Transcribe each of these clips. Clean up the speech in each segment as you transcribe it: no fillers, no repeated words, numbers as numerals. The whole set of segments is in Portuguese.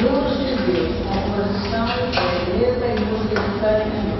Luz de Deus, composição, beleza e música de carinho.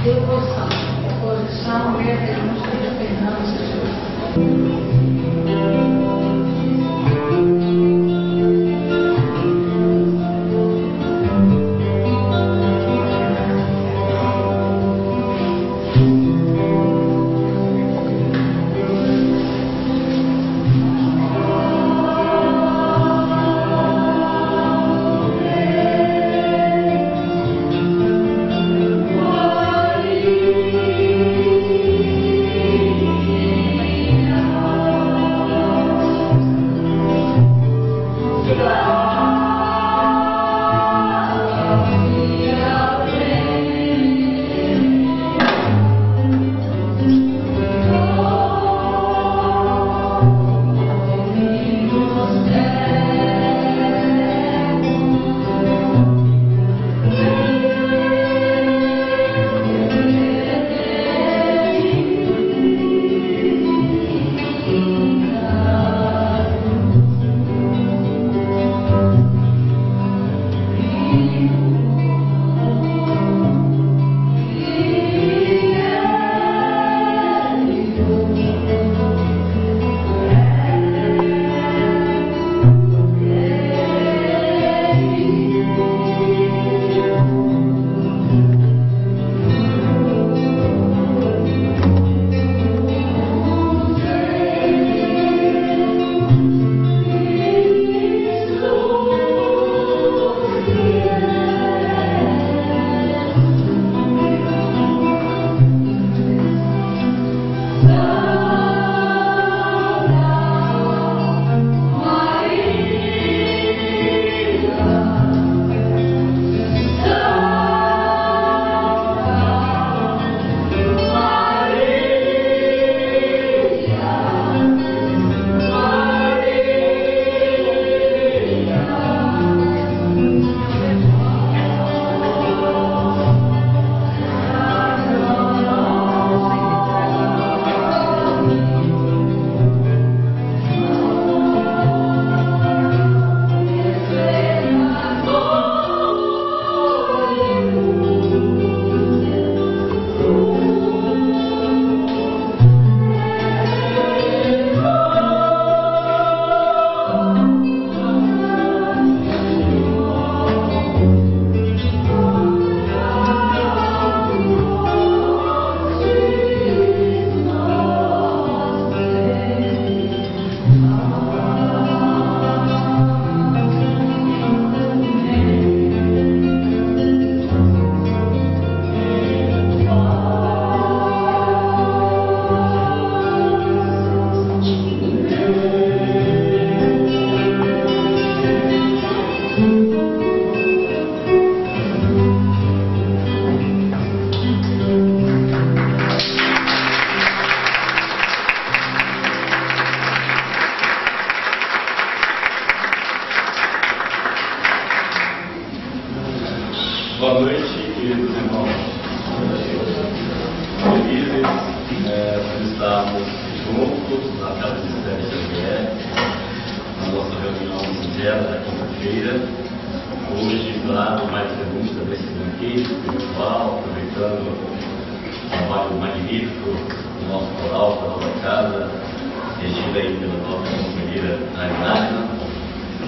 Devoção, composição, letra e música de Fernando Jesus. Boa noite, queridos irmãos. Felizes por estarmos juntos na Casa de Esther Xavier, na nossa reunião sincera da quinta-feira. Hoje, claro, mais segunda desse banquete espiritual, aproveitando o trabalho magnífico do nosso coral, da nossa casa, regido aí pela nossa companheira Ariadna.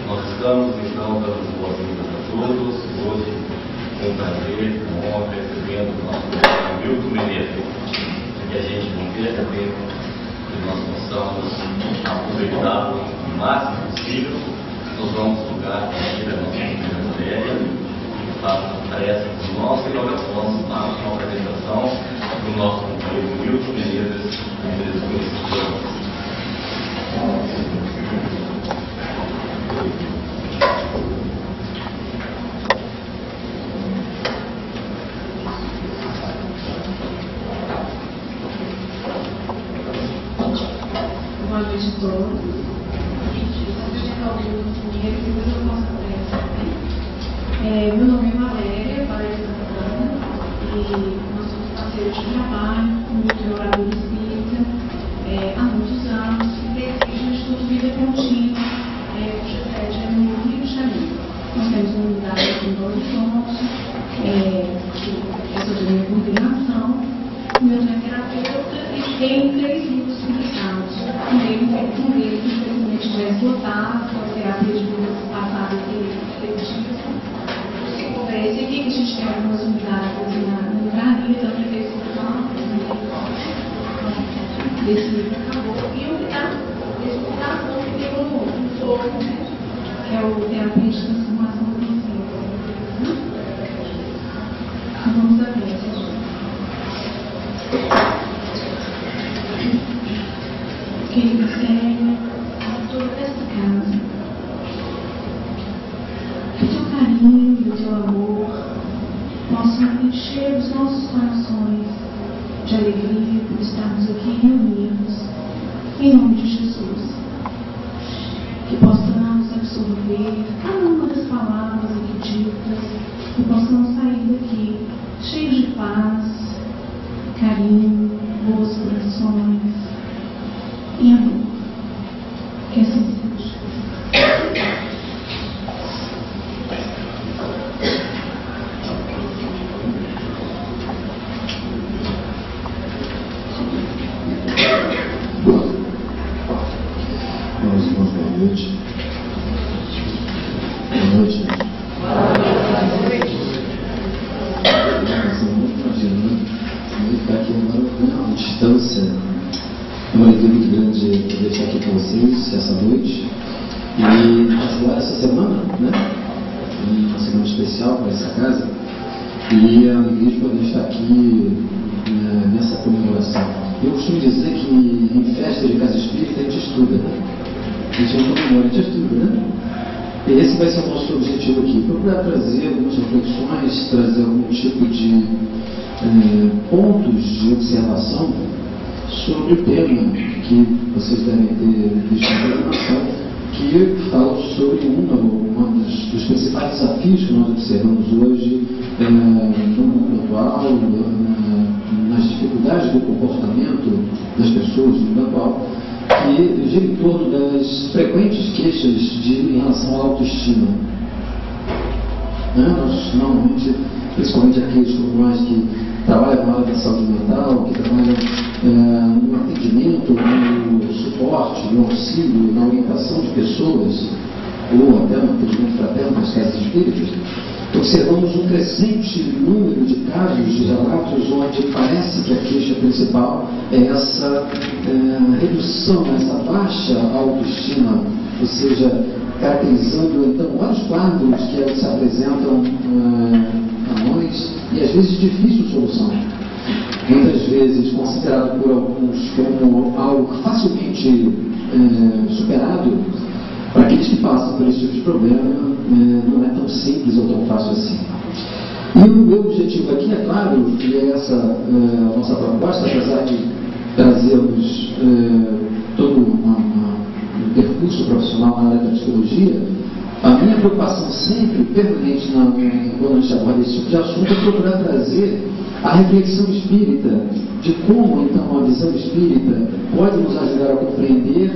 Nós estamos, então, dando boas-vindas a todos. Hoje, com prazer, com honra, recebendo o nosso irmão Milton Menezes, que a gente não perca tempo, que nós possamos aproveitar o máximo possível. Nós vamos tocar aqui da nossa primeira mulher, que faça a prece do nosso e nós vamos fazer uma apresentação do nosso companheiro Milton Menezes, conhecido. Boa noite a todos. Meu nome é Valéria, e nós somos parceiros de trabalho, comigo de orador espírita, há muitos anos, e desde o Instituto Vida Contínua, cuja sede é no Rio de Janeiro. Nós temos uma unidade aqui em Belo Horizonte, que é sobre minha coordenação, meu terapeuta, e tenho 3 livros publicados. Um deles, infelizmente, já esgotado, com a terapia de vidas passadas e efetivas. O segundo é esse aqui, que a gente tem algumas unidades na livraria, da prefeitura, desse livro acabou. E o que está tem um outro, que é o Terapia de Transformação Consciente. Vamos a ver, queridos, a toda essa casa, que o teu carinho e o teu amor possam encher os nossos corações de alegria por estarmos aqui reunidos, em nome de Jesus. Que possamos absorver cada uma das palavras aqui ditas, que possamos sair daqui cheios de paz, carinho, boas vibrações e amor. Que assim seja. Meus irmãos, boa noite. Boa noite. Muito imagina, estar aqui agora à distância. É uma alegria muito grande poder estar aqui com vocês essa noite. E agora essa semana, né? Uma semana especial para essa casa. E a alegria de poder estar aqui nessa comemoração. Eu costumo dizer que em festa de casa espírita a gente estuda, né? A gente não comemora, a gente estuda, né? E esse vai ser o nosso objetivo aqui. Procurar trazer algumas reflexões, trazer algum tipo de pontos de observação sobre o tema que vocês devem ter visto na programação, que fala sobre um dos principais desafios que nós observamos hoje no mundo atual, nas dificuldades do comportamento das pessoas no mundo atual, que gira em torno das frequentes queixas em relação à autoestima. Nós, normalmente, principalmente aqueles como nós que trabalham com a área da saúde mental, que trabalham no atendimento, no suporte, no auxílio, na orientação de pessoas, ou até no atendimento fraterno nas casas espíritas, observamos um crescente número de casos, de relatos, onde parece que a queixa principal é essa redução, essa baixa autoestima, ou seja, caracterizando então vários quadros que se apresentam a nós e às vezes de difícil solução. Muitas vezes considerado por alguns como algo facilmente superado. Para aqueles que passam por esse tipo de problema, não é tão simples ou tão fácil assim. E o meu objetivo aqui, é claro, que é essa nossa proposta, apesar de trazermos todo um percurso profissional na área da psicologia, A minha preocupação sempre, permanente, quando a gente aborda esse tipo de assunto, é procurar trazer a reflexão espírita de como, então, a visão espírita pode nos ajudar a compreender,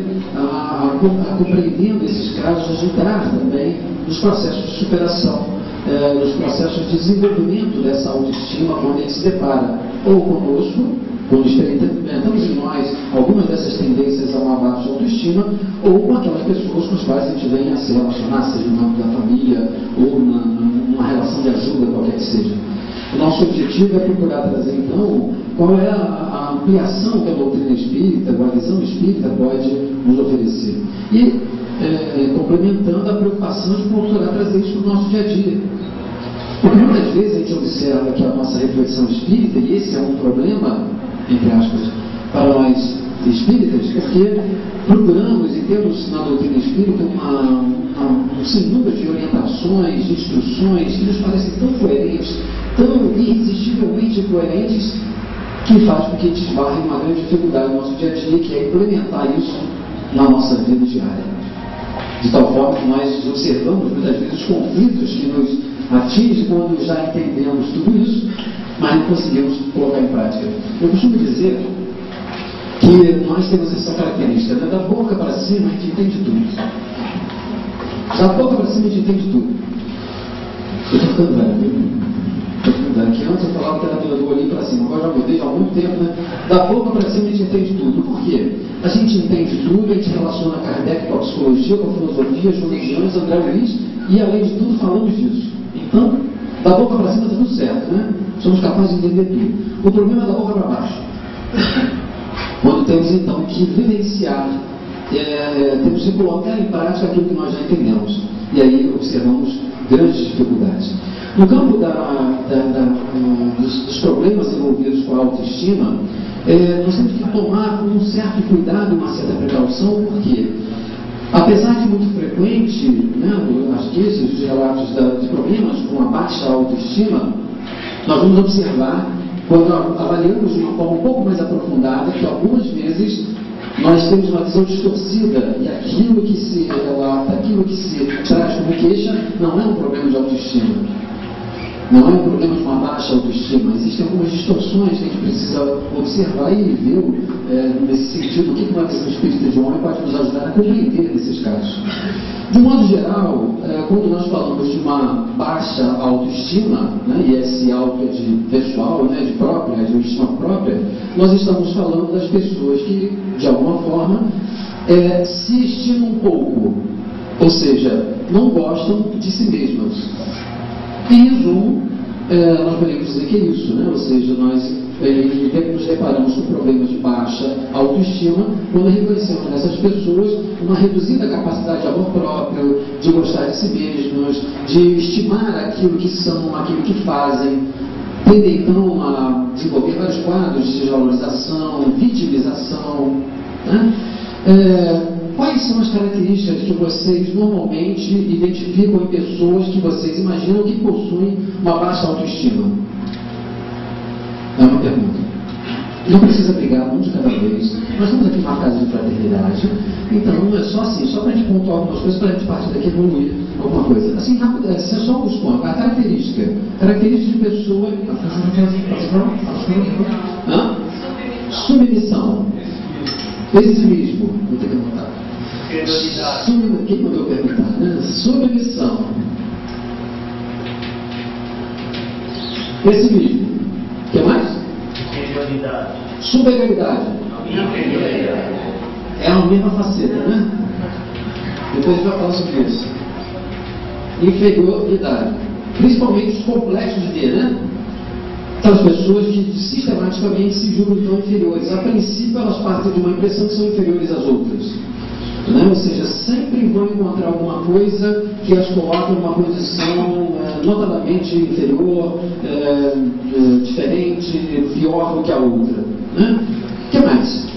compreendendo esses casos, a entrar também nos processos de superação, nos processos de desenvolvimento dessa autoestima quando ele se depara ou conosco, quando experimentamos em nós algumas dessas tendências a uma baixa autoestima, ou com aquelas pessoas com as quais a gente vem a se relacionar, seja no âmbito da família ou numa relação de ajuda, qualquer que seja. O nosso objetivo é procurar trazer, então, qual é a ampliação que a doutrina espírita, a visão espírita pode nos oferecer. E, complementando a preocupação de procurar trazer isso para o nosso dia a dia. Porque muitas vezes a gente observa que a nossa reflexão espírita, e esse é um problema, entre aspas, para nós espíritas, porque procuramos e temos na doutrina espírita um sinnúmero de orientações, de instruções que nos parecem tão coerentes, tão irresistivelmente coerentes, que faz com que a gente esbarre uma grande dificuldade no nosso dia a dia, que é implementar isso na nossa vida diária. De tal forma que nós observamos muitas vezes os conflitos que nos atingem quando já entendemos tudo isso, mas não conseguimos colocar em prática. Eu costumo dizer que nós temos essa característica, né? Da boca para cima a gente entende tudo. Da boca para cima a gente entende tudo. Eu estou ficando velho. Que antes eu falava que era do olhinho para cima, agora já mudei há muito tempo, né? Da boca para cima a gente entende tudo. Por quê? A gente entende tudo, a gente relaciona Kardec com a psicologia, com a filosofia, Jones, André Luiz, e além de tudo falamos disso. Então, da boca para cima está tudo certo, né? Somos capazes de entender tudo. O problema é da boca para baixo. Quando temos então que vivenciar, temos que colocar em prática aquilo que nós já entendemos. E aí observamos grandes dificuldades. No campo dos problemas envolvidos com a autoestima, nós temos que tomar um certo cuidado, uma certa precaução, porque, apesar de muito frequente, né, as queixas, os relatos de problemas com a baixa autoestima, nós vamos observar, quando avaliamos de uma forma um pouco mais aprofundada, que algumas vezes nós temos uma visão distorcida e aquilo que se relata, aquilo que se traz como queixa, não é um problema de autoestima. Não é um problema de uma baixa autoestima. Existem algumas distorções que a gente precisa observar e ver nesse sentido o que uma visão espírita de homem pode nos ajudar a compreender nesses casos. De um modo geral, quando nós falamos de uma baixa autoestima, né, e esse auto é de pessoal, né, de própria, de estima própria, nós estamos falando das pessoas que, de alguma forma, se estimam um pouco, ou seja, não gostam de si mesmas. Em resumo, nós podemos dizer que é isso, né? Ou seja, nós nos deparamos com problemas de baixa autoestima quando reconhecemos nessas pessoas uma reduzida capacidade de amor próprio, de gostar de si mesmas, de estimar aquilo que são, aquilo que fazem, tendem então a desenvolver vários quadros de desvalorização, vitimização, né? Quais são as características que vocês normalmente identificam em pessoas que vocês imaginam que possuem uma baixa autoestima? É uma pergunta. Não precisa brigar, um de cada vez. Nós estamos aqui numa casa de fraternidade, então é só assim, só para a gente pontuar algumas coisas, para a gente partir daqui evoluir alguma coisa. Assim, rápido, é só alguns pontos. A característica de pessoa. Submissão. Pessimismo. Vou ter que anotar. Quem mandou perguntar? Né? Submissão. Pessimismo. O que mais? Superioridade. É a mesma faceta, né? Depois a gente vai falar sobre isso. Inferioridade. Principalmente os complexos de ver, né? Aquelas pessoas que sistematicamente se julgam tão inferiores. A princípio, elas partem de uma impressão que são inferiores às outras. Né? Ou seja, sempre vão encontrar alguma coisa que as coloca numa posição notadamente inferior, diferente, pior do que a outra. Né? O que mais?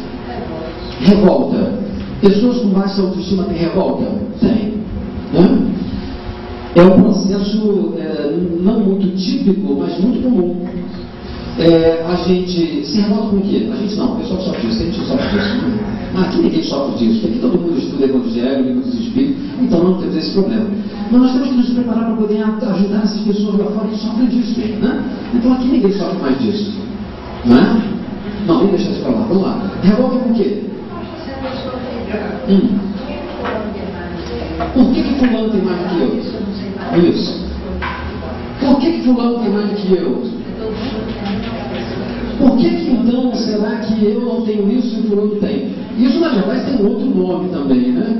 Revolta. Pessoas com baixa autoestima têm revolta? Tem. Né? É um processo não muito típico, mas muito comum. A gente se revolta com o quê? A gente não, o pessoal sofre disso, a gente sofre disso. Aqui ninguém sofre disso, aqui todo mundo estuda Evangelho, livro dos Espíritos, então não temos esse problema. Mas nós temos que nos preparar para poder ajudar essas pessoas lá fora que sofrem disso, né? Então aqui ninguém sofre mais disso, não é? Não, vamos deixar isso para lá, vamos lá. Revolve por quê? Por que fulano tem mais do que eu? Isso. Por que fulano tem mais do que eu? Por que então será que eu não tenho isso e o fulano tem? Isso na verdade tem outro nome também, né?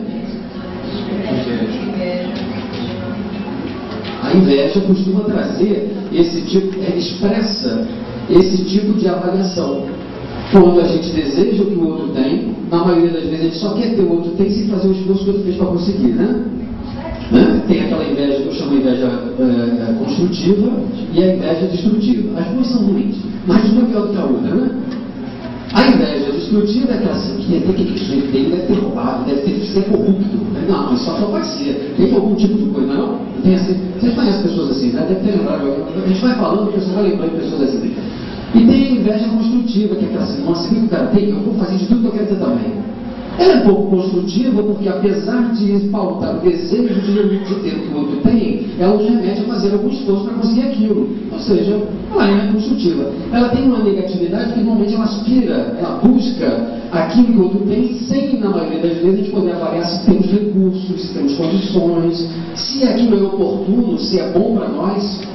A inveja costuma trazer esse tipo, expressa esse tipo de avaliação. Quando a gente deseja o que o outro tem, na maioria das vezes a gente só quer ter o outro tem sem fazer o esforço que o outro fez para conseguir, né? Tem aquela inveja que eu chamo de inveja construtiva e a inveja destrutiva. As duas são ruins, mas uma é pior do que a outra, né? A inveja destrutiva é aquela assim, que tem que sujeito dele deve ter roubado, deve ter ser corrupto. Não, mas só pode ser. Tem algum tipo de coisa, não? Tem assim, vocês conhecem pessoas assim, né? Deve ter lembrado. A gente vai falando, a pessoa vai lembrando de pessoas assim. E tem a inveja construtiva, que é aquela assim, nossa, o que o cara tem? Eu vou fazer de tudo que eu quero ter também. Ela é um pouco construtiva porque, apesar de pautar o desejo de ter o que o outro tem, ela nos remete a fazer algum esforço para conseguir aquilo. Ou seja, ela é construtiva. Ela tem uma negatividade que normalmente ela aspira, ela busca aquilo que o outro tem, sem, na maioria das vezes, a gente poder avaliar se temos recursos, se temos condições, se aquilo é oportuno, se é bom para nós.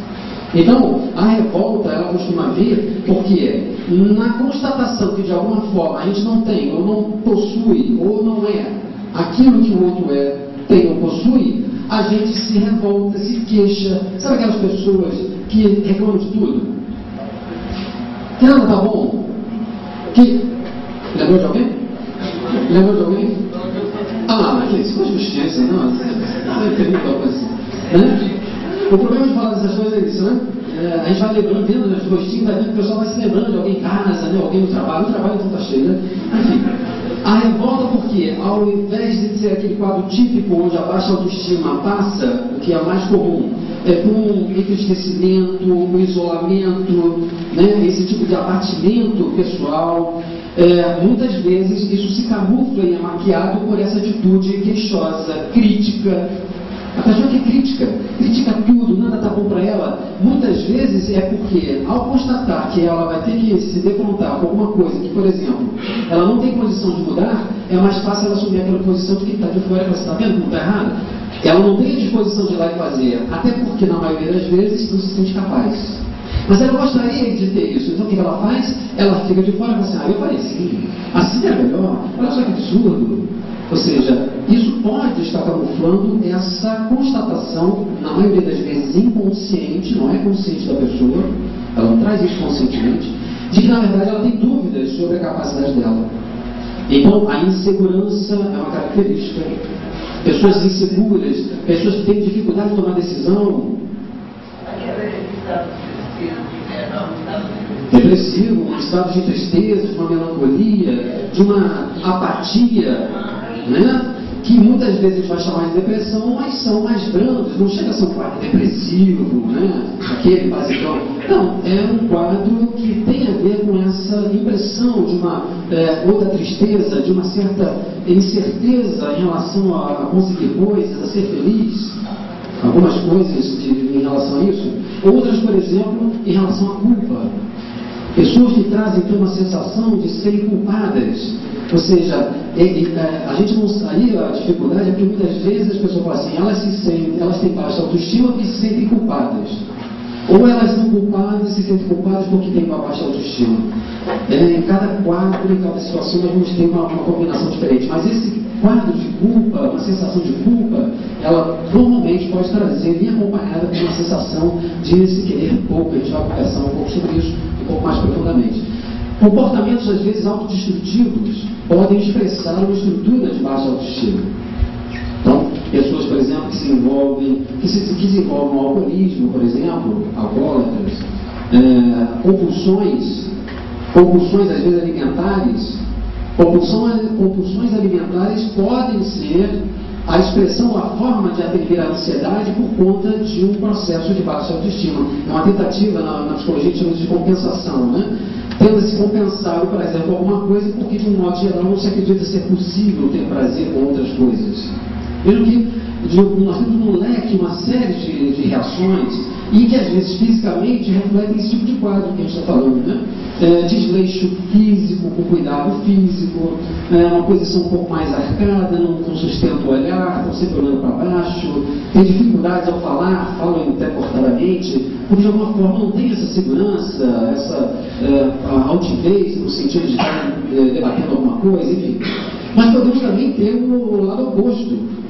Então, a revolta, ela costuma vir porque na constatação que de alguma forma a gente não tem, ou não possui, ou não é aquilo que o outro tem ou possui, a gente se revolta, se queixa. Sabe aquelas pessoas que reclamam de tudo? Que nada tá bom? Que... Lembrou de alguém? Lembrou de alguém? Ah, que isso, com justiça, não, não tem muita coisa assim, né? O problema de falar dessas coisas é isso, né? A gente vai lembrando, vendo os rostinhos, vai vendo que o pessoal vai se lembrando de alguém em casa, né? Alguém no trabalho, o trabalho então está cheio, né? Enfim, a revolta porque, ao invés de ser aquele quadro típico onde a baixa autoestima passa, o que é mais comum, com um entristecimento, um isolamento, né? Esse tipo de abatimento pessoal, muitas vezes isso se camufla e é maquiado por essa atitude queixosa, crítica. A pessoa que critica tudo, nada está bom para ela, muitas vezes é porque, ao constatar que ela vai ter que se defrontar com alguma coisa que, por exemplo, ela não tem condição de mudar, é mais fácil ela assumir aquela posição de quem está de fora, você está vendo como está errado? Ela não tem a disposição de ir lá e fazer, até porque, na maioria das vezes, não se sente capaz. Mas ela gostaria de ter isso, então o que ela faz? Ela fica de fora e fala assim, eu falei sim, assim é melhor, olha só que absurdo. Ou seja, isso pode estar camuflando essa constatação, na maioria das vezes inconsciente, não é consciente da pessoa, ela não traz isso conscientemente, de que na verdade ela tem dúvidas sobre a capacidade dela. Então a insegurança é uma característica. Pessoas inseguras, pessoas que têm dificuldade de tomar decisão. Depressivo, um estado de tristeza, de uma melancolia, de uma apatia, né? Que muitas vezes a gente vai chamar de depressão, mas são mais brandos, não chega a ser um quadro depressivo, né? Aquele basicão. Não, é um quadro que tem a ver com essa impressão de uma outra tristeza, de uma certa incerteza em relação a conseguir coisas, a ser feliz. Algumas coisas em relação a isso. Outras, por exemplo, em relação à culpa. Pessoas que trazem então uma sensação de serem culpadas. Ou seja, a gente não aí a dificuldade é que muitas vezes as pessoas falam assim, elas têm baixa autoestima porque se sentem culpadas. Ou elas são culpadas e se sentem culpadas porque têm uma baixa autoestima. Em cada quadro, em cada situação, nós vamos ter uma combinação diferente. Mas esse quadro de culpa, uma sensação de culpa, ela normalmente pode trazer, vir acompanhada com uma sensação de se querer pouco. A gente vai conversar um pouco sobre isso, um pouco mais profundamente. Comportamentos, às vezes, autodestrutivos podem expressar uma estrutura de baixa autoestima. Então, pessoas, por exemplo, que se envolvem, que desenvolvem no alcoolismo, por exemplo, alcoólatras, compulsões, às vezes, alimentares. Compulsões alimentares podem ser a expressão, a forma de atender à ansiedade por conta de um processo de baixa autoestima. É uma tentativa na psicologia que chama de compensação, né? Tenta-se compensar o prazer com alguma coisa porque, de um modo geral, não se acredita ser possível ter prazer com outras coisas. Mesmo que, nós temos um leque, uma série de reações, e que às vezes fisicamente refletem esse tipo de quadro que a gente está falando, né? Desleixo físico, com cuidado físico, uma posição um pouco mais arcada, não sustenta o olhar, estão sempre olhando para baixo, tem dificuldades ao falar, falam intercortadamente, porque de alguma forma não tem essa segurança, essa altivez no sentido de estar debatendo alguma coisa, enfim. Mas podemos também ter o lado oposto.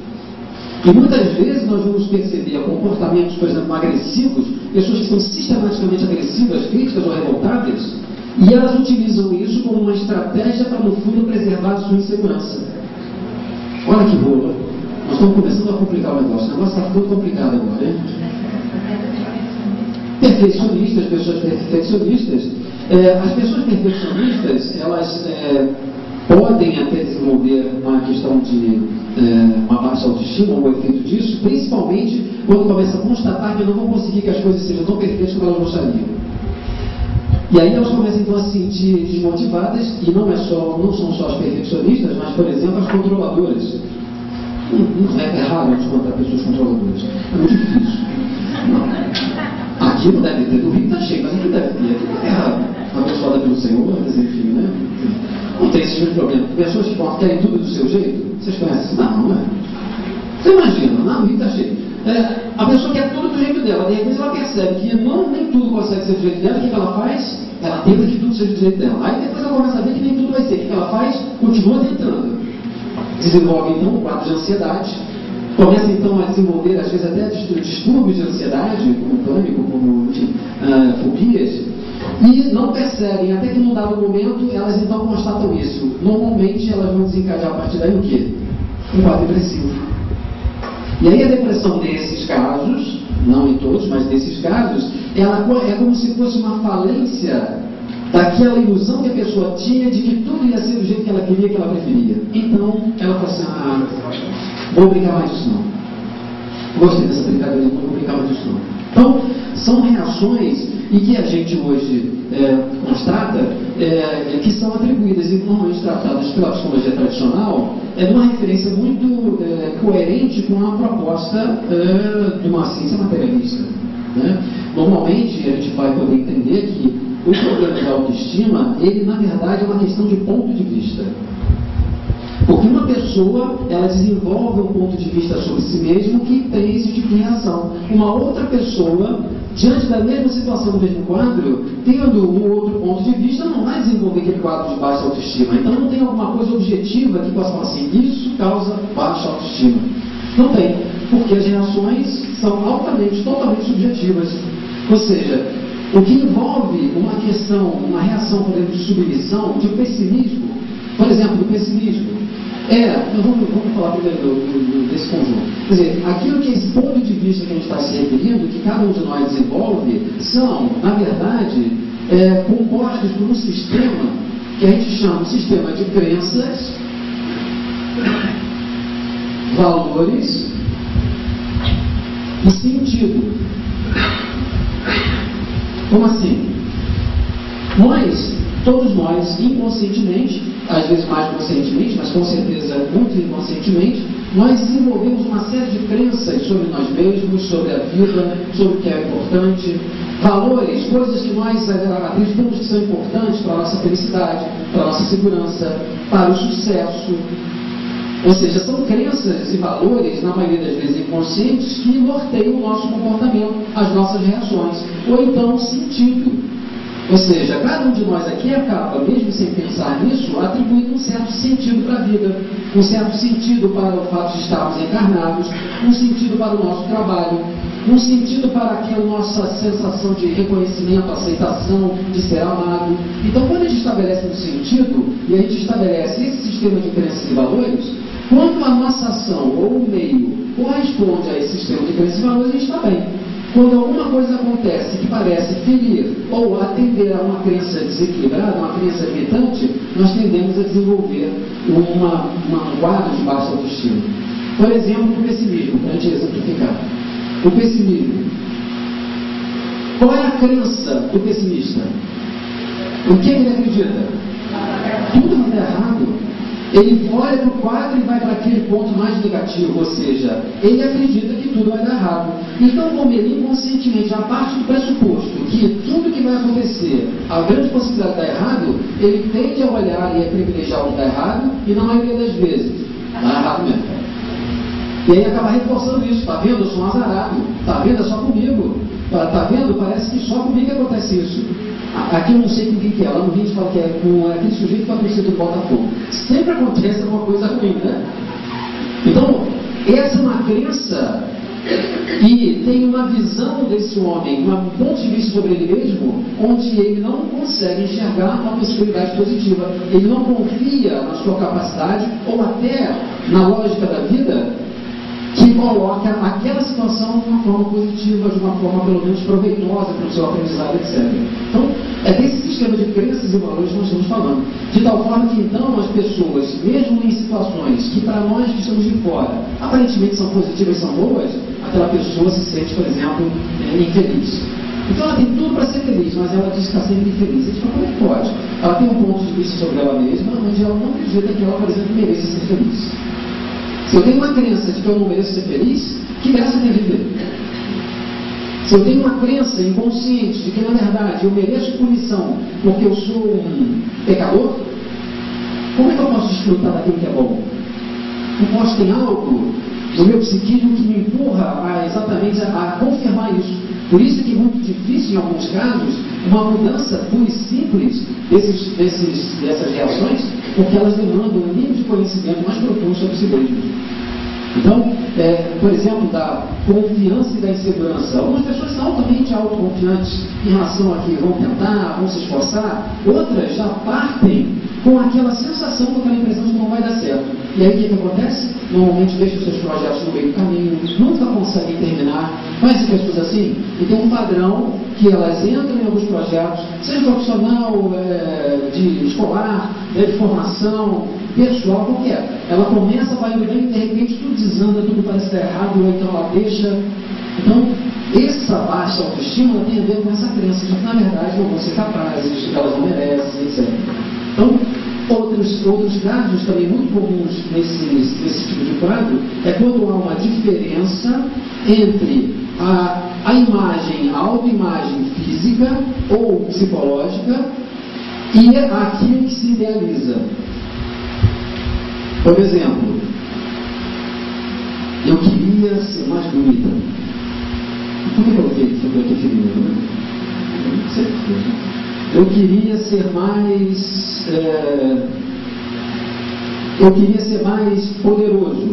E muitas vezes nós vamos perceber comportamentos, por exemplo, agressivos, pessoas que são sistematicamente agressivas, críticas ou revoltadas, e elas utilizam isso como uma estratégia para, no fundo, preservar a sua insegurança. Olha que rolo. Nós estamos começando a complicar o negócio. O negócio está ficando complicado agora, hein? Perfeccionistas, pessoas perfeccionistas. As pessoas perfeccionistas, elas podem até desenvolver uma questão de uma baixa autoestima, um efeito disso, principalmente quando começa a constatar que não vão conseguir que as coisas sejam tão perfeitas como elas gostariam. E aí elas começam então a se sentir desmotivadas, e não são só as perfeccionistas, mas, por exemplo, as controladoras. É raro encontrar pessoas controladoras. É muito difícil. Não. Aqui não deve ter, no Rio está cheio, mas aqui deve ter. Aqui não é raro. Abençoada pelo Senhor, mas enfim, né? Não tem esse tipo de problema. Pessoas que querem tudo do seu jeito, vocês conhecem? Não é. Você imagina, no Rio está cheio. A pessoa quer tudo do jeito dela, de repente ela percebe que nem tudo consegue ser do jeito dela, o que ela faz? Ela tenta que tudo seja do jeito dela. Aí depois ela começa a ver que nem tudo vai ser. O que ela faz? Continua tentando. Desenvolve então um quadro de ansiedade, começa então a desenvolver, às vezes até distúrbios de ansiedade, como pânico, como fobias, e não percebem, até que num dado momento elas então constatam isso. Normalmente elas vão desencadear a partir daí o quê? Um quadro depressivo. E aí a depressão nesses casos, não em todos, mas nesses casos, ela é como se fosse uma falência daquela ilusão que a pessoa tinha de que tudo ia ser do jeito que ela queria, que ela preferia. Então, ela fala assim, vou brincar mais disso não. Gostei dessa brincadeira, não vou brincar mais disso não. Então, são reações e que a gente hoje constata que são atribuídas e normalmente tratadas pela psicologia tradicional numa referência muito coerente com a proposta de uma ciência materialista. Né? Normalmente, a gente vai poder entender que o problema da autoestima, ele na verdade é uma questão de ponto de vista. Porque uma pessoa, ela desenvolve um ponto de vista sobre si mesmo que tem esse tipo de reação. Uma outra pessoa, diante da mesma situação, do mesmo quadro, tendo um outro ponto de vista, não vai desenvolver aquele quadro de baixa autoestima. Então não tem alguma coisa objetiva que possa falar assim, isso causa baixa autoestima. Não tem, porque as reações são altamente, totalmente subjetivas. Ou seja, o que envolve uma questão, uma reação, por exemplo, de submissão, de pessimismo, por exemplo, do pessimismo, vamos falar primeiro desse conjunto. Quer dizer, aquilo que esse ponto de vista que a gente está se referindo, que cada um de nós desenvolve, são, na verdade, compostos por um sistema que a gente chama de sistema de crenças, valores e sentido. Como assim? Todos nós, inconscientemente, às vezes mais conscientemente, mas com certeza muito inconscientemente, nós desenvolvemos uma série de crenças sobre nós mesmos, sobre a vida, sobre o que é importante, valores, coisas que nós acreditamos que são importantes para a nossa felicidade, para a nossa segurança, para o sucesso. Ou seja, são crenças e valores, na maioria das vezes inconscientes, que norteiam o nosso comportamento, as nossas reações, ou então o sentido. Ou seja, cada um de nós aqui acaba, mesmo sem pensar nisso, atribuindo um certo sentido para a vida, um certo sentido para o fato de estarmos encarnados, um sentido para o nosso trabalho, um sentido para aquela nossa sensação de reconhecimento, aceitação, de ser amado. Então, quando a gente estabelece um sentido, e a gente estabelece esse sistema de crenças e valores, quando a nossa ação ou o meio corresponde a esse sistema de crenças e valores, a gente está bem. Quando alguma coisa acontece que parece ferir ou atender a uma crença desequilibrada, uma crença limitante, nós tendemos a desenvolver um quadro de baixa autoestima. Por exemplo, o pessimismo, para a gente exemplificar. O pessimismo. Qual é a crença do pessimista? O que ele acredita? Tudo vai dar errado. Ele olha para o quadro e vai para aquele ponto mais negativo, ou seja, ele acredita que tudo vai dar errado. Então, como ele inconscientemente já parte do pressuposto que tudo que vai acontecer, a grande possibilidade de dar errado, ele tende a olhar e a privilegiar o que dá errado, e na maioria das vezes, dá errado mesmo. E aí acaba reforçando isso. Está vendo? Eu sou um azarado. Está vendo? É só comigo. Está vendo? Parece que só comigo que acontece isso. Aqui eu não sei com quem que é. Lá no vídeo fala que é com aquele sujeito que aconteceu do Botafogo. Sempre acontece alguma coisa ruim, né? Então, essa é uma crença e tem uma visão desse homem, um ponto de vista sobre ele mesmo, onde ele não consegue enxergar uma possibilidade positiva. Ele não confia na sua capacidade ou até na lógica da vida que coloca aquela situação de uma forma positiva, de uma forma pelo menos proveitosa para o seu aprendizado, etc. Então, é desse sistema de crenças e valores que nós estamos falando. De tal forma que, então, as pessoas, mesmo em situações que para nós que estamos de fora, aparentemente são positivas, são boas, aquela pessoa se sente, por exemplo, infeliz. Então ela tem tudo para ser feliz, mas ela diz que está sempre infeliz. A gente fala, como é que pode? Ela tem um ponto de vista sobre ela mesma, onde ela não acredita que ela, por exemplo, mereça ser feliz. Se eu tenho uma crença de que eu não mereço ser feliz, que graça tem viver? Se eu tenho uma crença inconsciente de que, na verdade, eu mereço punição porque eu sou um pecador, como é que eu posso desfrutar daquilo que é bom? Eu posso ter algo no meu psiquismo que me empurra exatamente a confirmar isso. Por isso que é muito difícil, em alguns casos, uma mudança pura e simples dessas reações, porque elas demandam um nível de conhecimento mais profundo sobre si mesmo. Então, por exemplo, da confiança e da insegurança. Algumas pessoas são altamente autoconfiantes em relação a que vão tentar, vão se esforçar. Outras já partem com aquela sensação, com aquela impressão de que não vai dar certo. E aí o que acontece? Normalmente deixam os seus projetos no meio do caminho, nunca conseguem terminar. Conhece pessoas assim? E tem um padrão que elas entram em alguns projetos, seja profissional, de escolar, de formação, pessoal, qualquer. Ela começa, vai indo bem e de repente tudo desanda, tudo parece estar errado, ou então ela deixa. Então, essa baixa autoestima tem a ver com essa crença de que, na verdade, não vão ser capazes, que elas não merecem, etc. Então, outros casos também muito comuns nesse tipo de quadro é quando há uma diferença entre a imagem, a autoimagem física ou psicológica e aquilo que se idealiza. Por exemplo, eu queria ser mais bonita. Por que eu coloquei feminino, né? Não sei porquê. Eu queria ser mais... eu queria ser mais poderoso.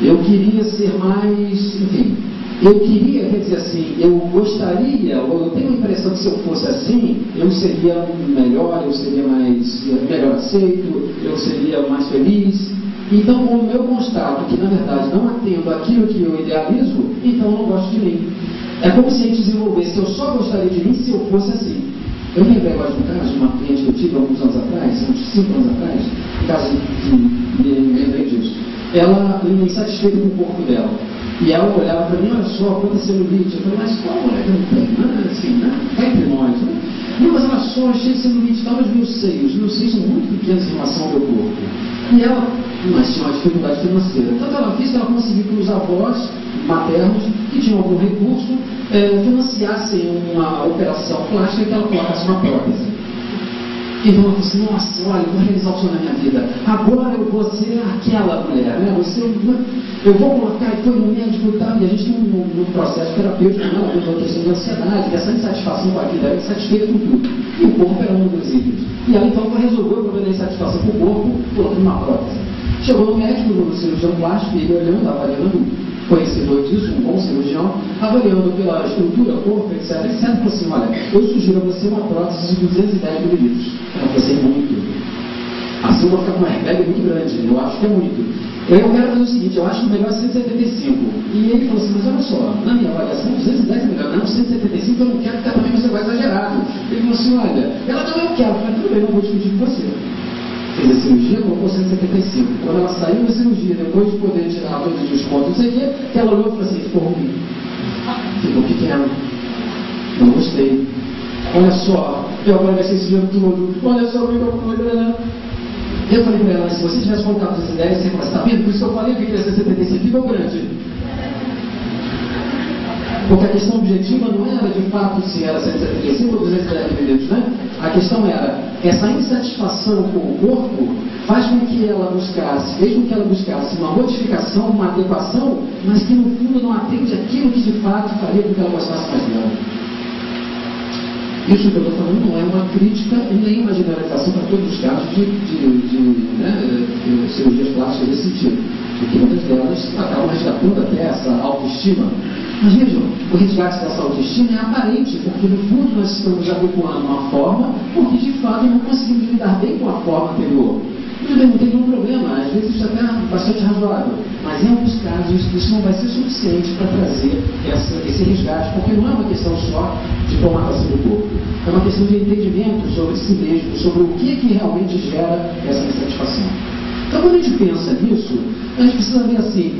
Eu queria ser mais... Enfim, eu queria, quer dizer assim, eu gostaria, ou eu tenho a impressão que se eu fosse assim, eu seria melhor, eu seria melhor aceito, eu seria mais feliz. Então, como eu constato que, na verdade, não atendo aquilo que eu idealizo, então eu não gosto de mim. É como se a gente desenvolvesse, eu só gostaria de mim se eu fosse assim. Eu me lembrei agora de um caso, de uma cliente que eu tive há alguns anos atrás, uns 5 anos atrás, um caso de me lembrei disso. Ela insatisfeita com o corpo dela. E ela olhava para mim, olha só, quanta celulite. Eu falei, mas qual mulher que não tem? Não, assim, né? Vai entre nós, né? Não, mas olha só, cheio de celulite, tal, os meus seios são muito pequenos em relação ao meu corpo. E ela, mas tinha uma dificuldade financeira. Então ela fez que ela conseguiu que os avós maternos, que tinham algum recurso, financiassem uma operação plástica que ela colocasse uma prótese. Então ela falou assim, nossa, olha, eu vou realizar o sonho da minha vida. Agora eu vou ser aquela mulher, né? Eu vou colocar, e foi no médico e tal, e a gente tem um processo terapêutico, ela tem uma questão de ansiedade, dessa insatisfação com a vida, ela é insatisfeita com tudo. E o corpo era um dos itens. E ela então resolveu o problema da insatisfação com o corpo, colocando uma prótese. Chegou no médico, no cirurgião plástico, e ele olhando, avaliando, conhecedor disso, um bom cirurgião, avaliando pela estrutura, corpo, etc. Ele falou assim, olha, eu sugiro a você uma prótese de 210 mililitros. Ela falou assim, muito. Assim eu vou ficar com uma airbag muito grande, eu acho que é muito. Eu quero fazer o seguinte, eu acho que o melhor é 175. E ele falou assim, mas olha só, na minha avaliação, 210 é melhor, não, 175 eu não quero, porque também você vai exagerado. Ele falou assim, olha, ela não, eu quero, mas tudo bem, não vou discutir com você. Fez a cirurgia, colocou 175. Quando ela saiu da cirurgia, depois de poder tirar todos os descontos, não sei o quê, que ela olhou e falou assim, ficou ruim. Ficou pequeno. Não gostei. Olha só, eu agora gastei esse dinheiro todo. Olha só o que eu vou fazer, né? Eu falei para ela, se você tivesse colocado essas ideias, você fala, está vendo? Por isso que eu falei que queria ser 75 ficou grande. Porque a questão objetiva não era de fato se era 175 ou 210 milímetros, né? A questão era, essa insatisfação com o corpo faz com que ela buscasse, fez com que ela buscasse uma modificação, uma adequação, mas que no fundo não atende aquilo que de fato faria com que ela gostasse mais dela. Isso que eu estou falando não é uma crítica e nem uma generalização para todos os casos de cirurgias plásticas desse tipo, porque muitas delas acabam resgatando até essa autoestima. Mas vejam, o resgate dessa autoestima é aparente, porque no fundo nós estamos adequando uma forma, porque de fato não conseguimos lidar bem com a forma anterior. Tudo bem, não tem nenhum problema, às vezes isso até é bastante razoável, mas em alguns casos isso não vai ser suficiente para trazer esse resgate, porque não é uma questão só de formatação do corpo, é uma questão de entendimento sobre si mesmo, sobre o que realmente gera essa insatisfação. Então, quando a gente pensa nisso, a gente precisa ver assim,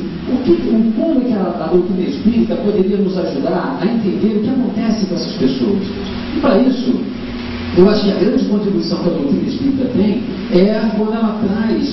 como é que a doutrina espírita poderia nos ajudar a entender o que acontece com essas pessoas. E para isso, eu acho que a grande contribuição que a doutrina espírita tem é quando ela traz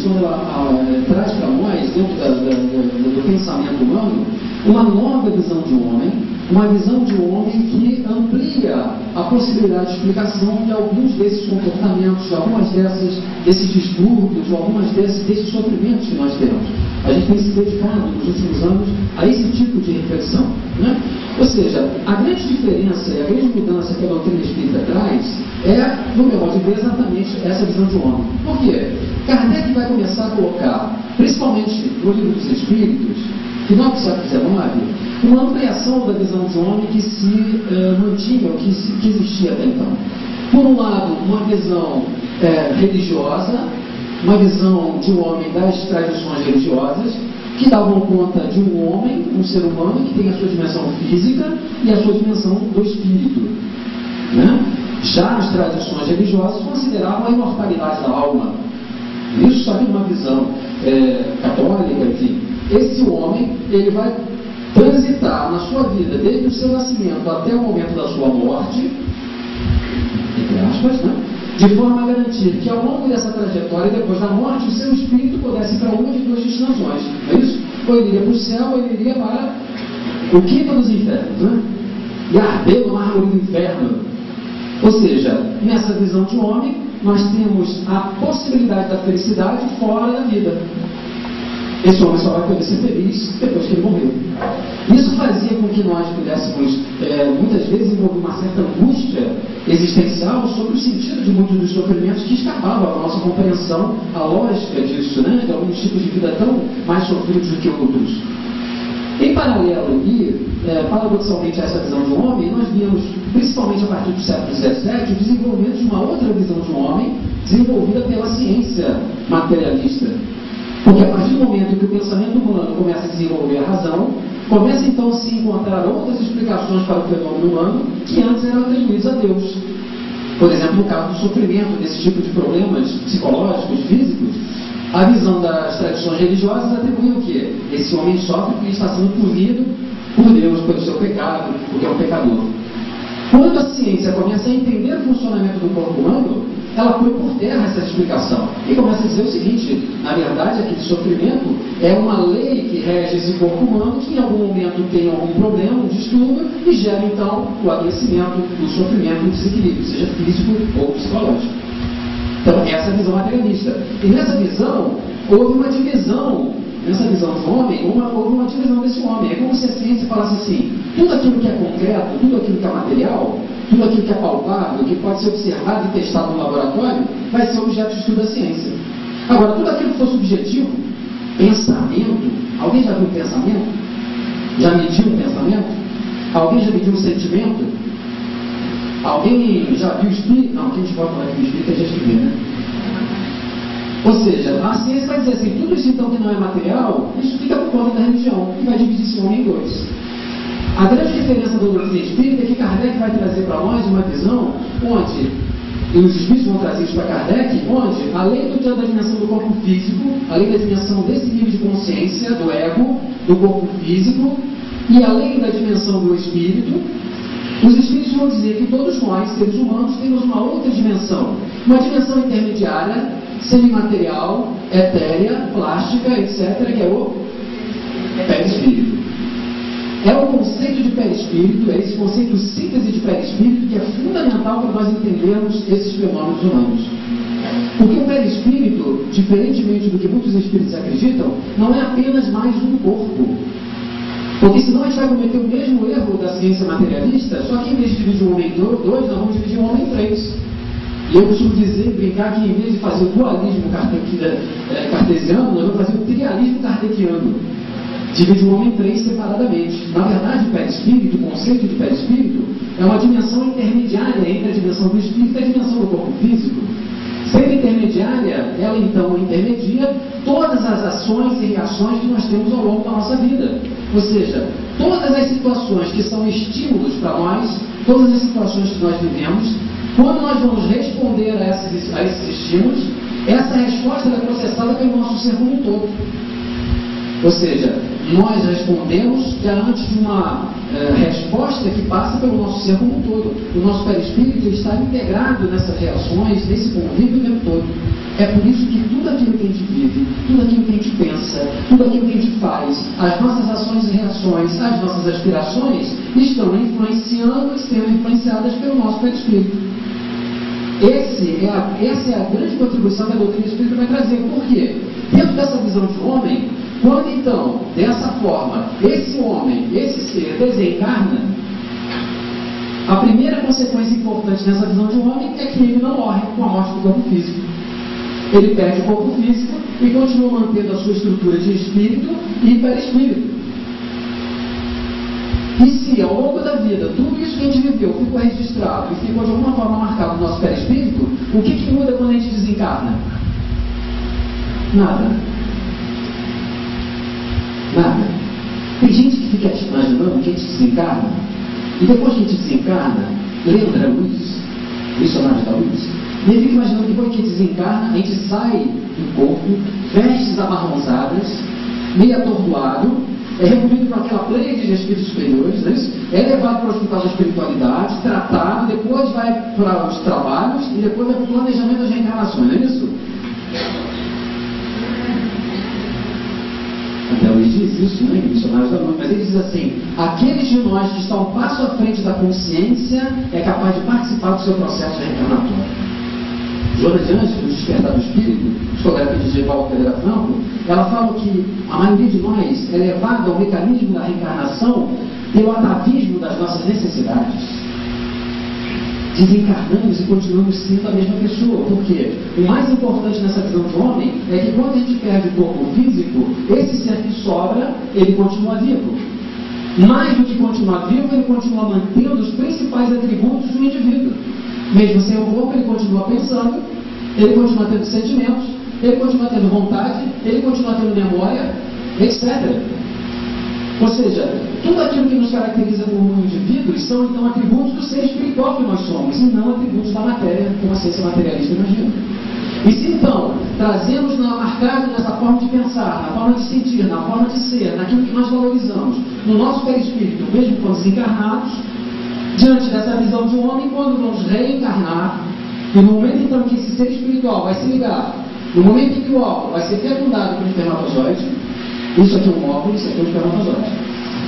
para nós, dentro do pensamento humano, uma nova visão de um homem, uma visão de um homem que amplia a possibilidade de explicação de alguns desses comportamentos, de algumas desses distúrbios, de algumas desses sofrimentos que nós temos. A gente tem se dedicado nos últimos anos a esse tipo de reflexão, né? Ou seja, a grande diferença e a grande mudança que a doutrina espírita traz é, no meu modo de ver, exatamente essa visão de homem. Por quê? Kardec vai começar a colocar, principalmente no Livro dos Espíritos, final do século XIX, uma ampliação da visão de homem que se mantinha, ou que existia até então. Por um lado, uma visão religiosa, uma visão de um homem das tradições religiosas, que davam conta de um homem, um ser humano, que tem a sua dimensão física e a sua dimensão do espírito, né? Já as tradições religiosas consideravam a imortalidade da alma. Isso só que numa visão católica, enfim. Esse homem, ele vai transitar na sua vida, desde o seu nascimento até o momento da sua morte, entre aspas, né? De forma a garantir que ao longo dessa trajetória, depois da morte, o seu espírito pudesse ir para uma de duas destinações. Não é isso? Ou ele iria para o céu, ou ele iria para o quinto dos infernos, né? E arder no mármore do inferno. Ou seja, nessa visão de homem, nós temos a possibilidade da felicidade fora da vida. Esse homem só vai poder ser feliz depois que ele morreu. Isso fazia com que nós pudéssemos, muitas vezes, envolver uma certa angústia existencial sobre o sentido de muitos dos sofrimentos que escapavam à nossa compreensão, à lógica disso, né? De alguns tipos de vida tão mais sofridos do que outros. Em paralelo e, paradoxalmente, a essa visão de um homem, nós víamos, principalmente a partir do século XVII, o desenvolvimento de uma outra visão de um homem, desenvolvida pela ciência materialista. Porque a partir do momento que o pensamento humano começa a desenvolver a razão, começa então a se encontrar outras explicações para o fenômeno humano que antes eram atribuídas a Deus. Por exemplo, no caso do sofrimento, desse tipo de problemas psicológicos, físicos, a visão das tradições religiosas atribui o quê? Esse homem sofre porque está sendo punido por Deus, pelo seu pecado, porque é um pecador. Quando a ciência começa a entender o funcionamento do corpo humano, ela põe por terra essa explicação e começa a dizer o seguinte: na verdade, aquele sofrimento é uma lei que rege esse corpo humano, que em algum momento tem algum problema, um distúrbio, e gera então o adoecimento, o sofrimento, o desequilíbrio, seja físico ou psicológico. Então, essa é a visão materialista. E nessa visão, houve uma divisão, nessa visão do homem, houve uma divisão desse homem. É como se a ciência falasse assim: tudo aquilo que é concreto, tudo aquilo que é material, tudo aquilo que é palpável, que pode ser observado e testado no laboratório, vai ser objeto de estudo da ciência. Agora, tudo aquilo que for subjetivo, pensamento, alguém já viu um pensamento? Já mediu um pensamento? Alguém já mediu um sentimento? Alguém já viu o espírito? Não, quem a gente pode falar que o espírito é já escrever, né? Ou seja, a ciência vai dizer assim: tudo isso então que não é material, isso fica por conta da religião, que vai dividir esse homem em dois. A grande diferença do doutrina espírita é que Kardec vai trazer para nós uma visão onde, e os espíritos vão trazer isso para Kardec, onde, além da dimensão do corpo físico, além da dimensão desse nível de consciência, do ego, do corpo físico, e além da dimensão do espírito, os espíritos vão dizer que todos nós, seres humanos, temos uma outra dimensão, uma dimensão intermediária, semimaterial, etérea, plástica, etc., que é o perispírito. É o conceito de perispírito, é esse conceito síntese de perispírito que é fundamental para nós entendermos esses fenômenos humanos. Porque o perispírito, diferentemente do que muitos espíritos acreditam, não é apenas mais um corpo. Porque senão a gente vai cometer o mesmo erro da ciência materialista, só que em vez de dividir um homem em dois, nós vamos dividir um homem em três. E eu costumo dizer, brincar, que em vez de fazer o dualismo cartesiano, nós vamos fazer o trialismo kardeciano. Divide o homem em três separadamente. Na verdade, o perispírito, o conceito de perispírito, é uma dimensão intermediária entre a dimensão do espírito e a dimensão do corpo físico. Sendo intermediária, ela então intermedia todas as ações e reações que nós temos ao longo da nossa vida. Ou seja, todas as situações que são estímulos para nós, todas as situações que nós vivemos, quando nós vamos responder a esses estímulos, essa resposta é processada pelo nosso ser como um todo. Ou seja, nós respondemos diante de uma resposta que passa pelo nosso ser como um todo. O nosso perispírito está integrado nessas reações, nesse convívio o tempo todo. É por isso que tudo aquilo que a gente vive, tudo aquilo que a gente pensa, tudo aquilo que a gente faz, as nossas ações e reações, as nossas aspirações, estão influenciando e sendo influenciadas pelo nosso perispírito. Essa é a grande contribuição que a doutrina espírita vai trazer. Por quê? Dentro dessa visão de homem, quando então, dessa forma, esse homem, esse ser desencarna, a primeira consequência importante nessa visão de homem é que ele não morre com a morte do corpo físico. Ele perde o corpo físico e continua mantendo a sua estrutura de espírito e perispírito. E se ao longo da vida tudo isso que a gente viveu ficou registrado e ficou de alguma forma marcado no nosso perispírito, o que muda quando a gente desencarna? Nada. Nada. Tem gente que fica imaginando que a gente desencarna e depois que a gente desencarna, lembra Luiz, missionário da luz, e ele fica imaginando que depois que a gente desencarna, a gente sai do corpo, vestes amarronzadas, meio atordoado, é removido para aquela pleiade de espíritos superiores, não é isso? É levado para o hospital da espiritualidade, tratado, depois vai para os trabalhos e depois vai para o planejamento das reencarnações, não é isso? Até Luiz diz isso, né? Missionários da luz, mas ele diz assim: aqueles de nós que estão um passo à frente da consciência é capaz de participar do seu processo reencarnatório. Joana de Anjos, no Despertar do Espírito, psicografia de Divaldo Pereira Franco, ela fala que a maioria de nós é levada ao mecanismo da reencarnação pelo atavismo das nossas necessidades. Desencarnamos e continuamos sendo a mesma pessoa. Por quê? O mais importante nessa visão de homem é que quando a gente perde o corpo físico, esse ser que sobra, ele continua vivo. Mais do que continuar vivo, ele continua mantendo os principais atributos do indivíduo. Mesmo sem o corpo, ele continua pensando, ele continua tendo sentimentos, ele continua tendo vontade, ele continua tendo memória, etc. Ou seja, tudo aquilo que nos caracteriza como indivíduos são então atributos do ser espiritual que nós somos, e não atributos da matéria, como a ciência materialista imagina. E se então trazemos marcado nessa forma de pensar, na forma de sentir, na forma de ser, naquilo que nós valorizamos, no nosso perispírito, mesmo quando desencarnados, diante dessa visão de um homem, quando vamos reencarnar, e no momento então que esse ser espiritual vai se ligar, no momento em que o óvulo vai ser fecundado pelo espermatozoide, isso aqui é um óvulo, isso aqui é um espermatozoide.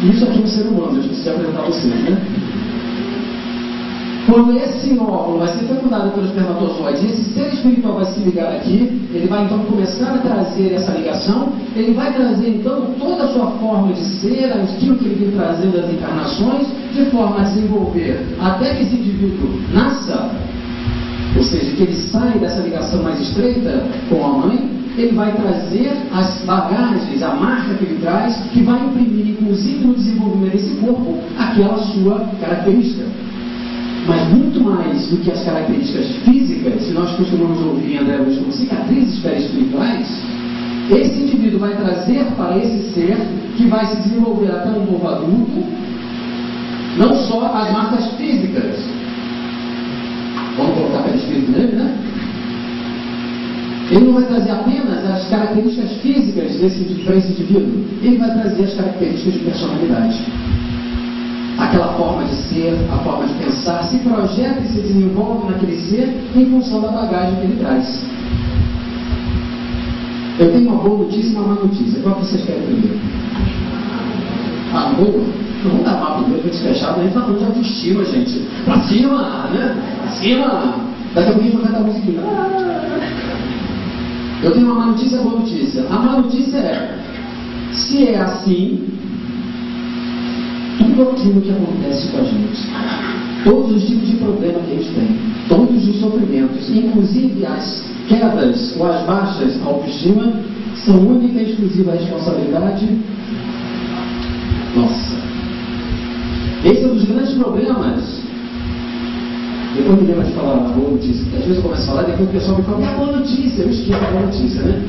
E isso aqui é um ser humano, eu esqueci de apresentar a vocês, né? Quando esse óvulo vai ser fecundado pelo espermatozoide e esse ser espiritual vai se ligar aqui, ele vai então começar a trazer essa ligação, ele vai trazer então toda a sua forma de ser, aquilo que ele vem trazendo das encarnações, de forma a desenvolver até que esse indivíduo nasça, ou seja, que ele saia dessa ligação mais estreita com a mãe, ele vai trazer as bagagens, a marca que ele traz, que vai imprimir, inclusive no desenvolvimento desse corpo, aquela sua característica. Mas muito mais do que as características físicas, se nós costumamos ouvir André Luiz como cicatrizes perispirituais, esse indivíduo vai trazer para esse ser, que vai se desenvolver até um novo adulto, não só as marcas físicas. Vamos colocar perispírito nele, né? Ele não vai trazer apenas as características físicas para esse indivíduo, ele vai trazer as características de personalidade. Aquela forma de ser, a forma de pensar, se projeta e se desenvolve naquele ser em função da bagagem que ele traz. Eu tenho uma boa notícia e uma má notícia. Qual que vocês querem primeiro? A boa? Não vamos dar má primeiro, gente fechado, a gente está falando de autoestima, gente. Pra cima, né? Pra cima. Daqui a pouquinho a gente vai cantar a musiquinha. Eu tenho uma má notícia e uma boa notícia. A má notícia é, se é assim, tudo aquilo que acontece com a gente, todos os tipos de problema que a gente tem, todos os sofrimentos, inclusive as quedas ou as baixas autoestima, são única e exclusiva responsabilidade nossa. Esse é um dos grandes problemas. Depois me lembra de falar a boa notícia, porque às vezes eu começo a falar e depois o pessoal me fala, e a boa notícia? Eu esqueço a boa notícia, né?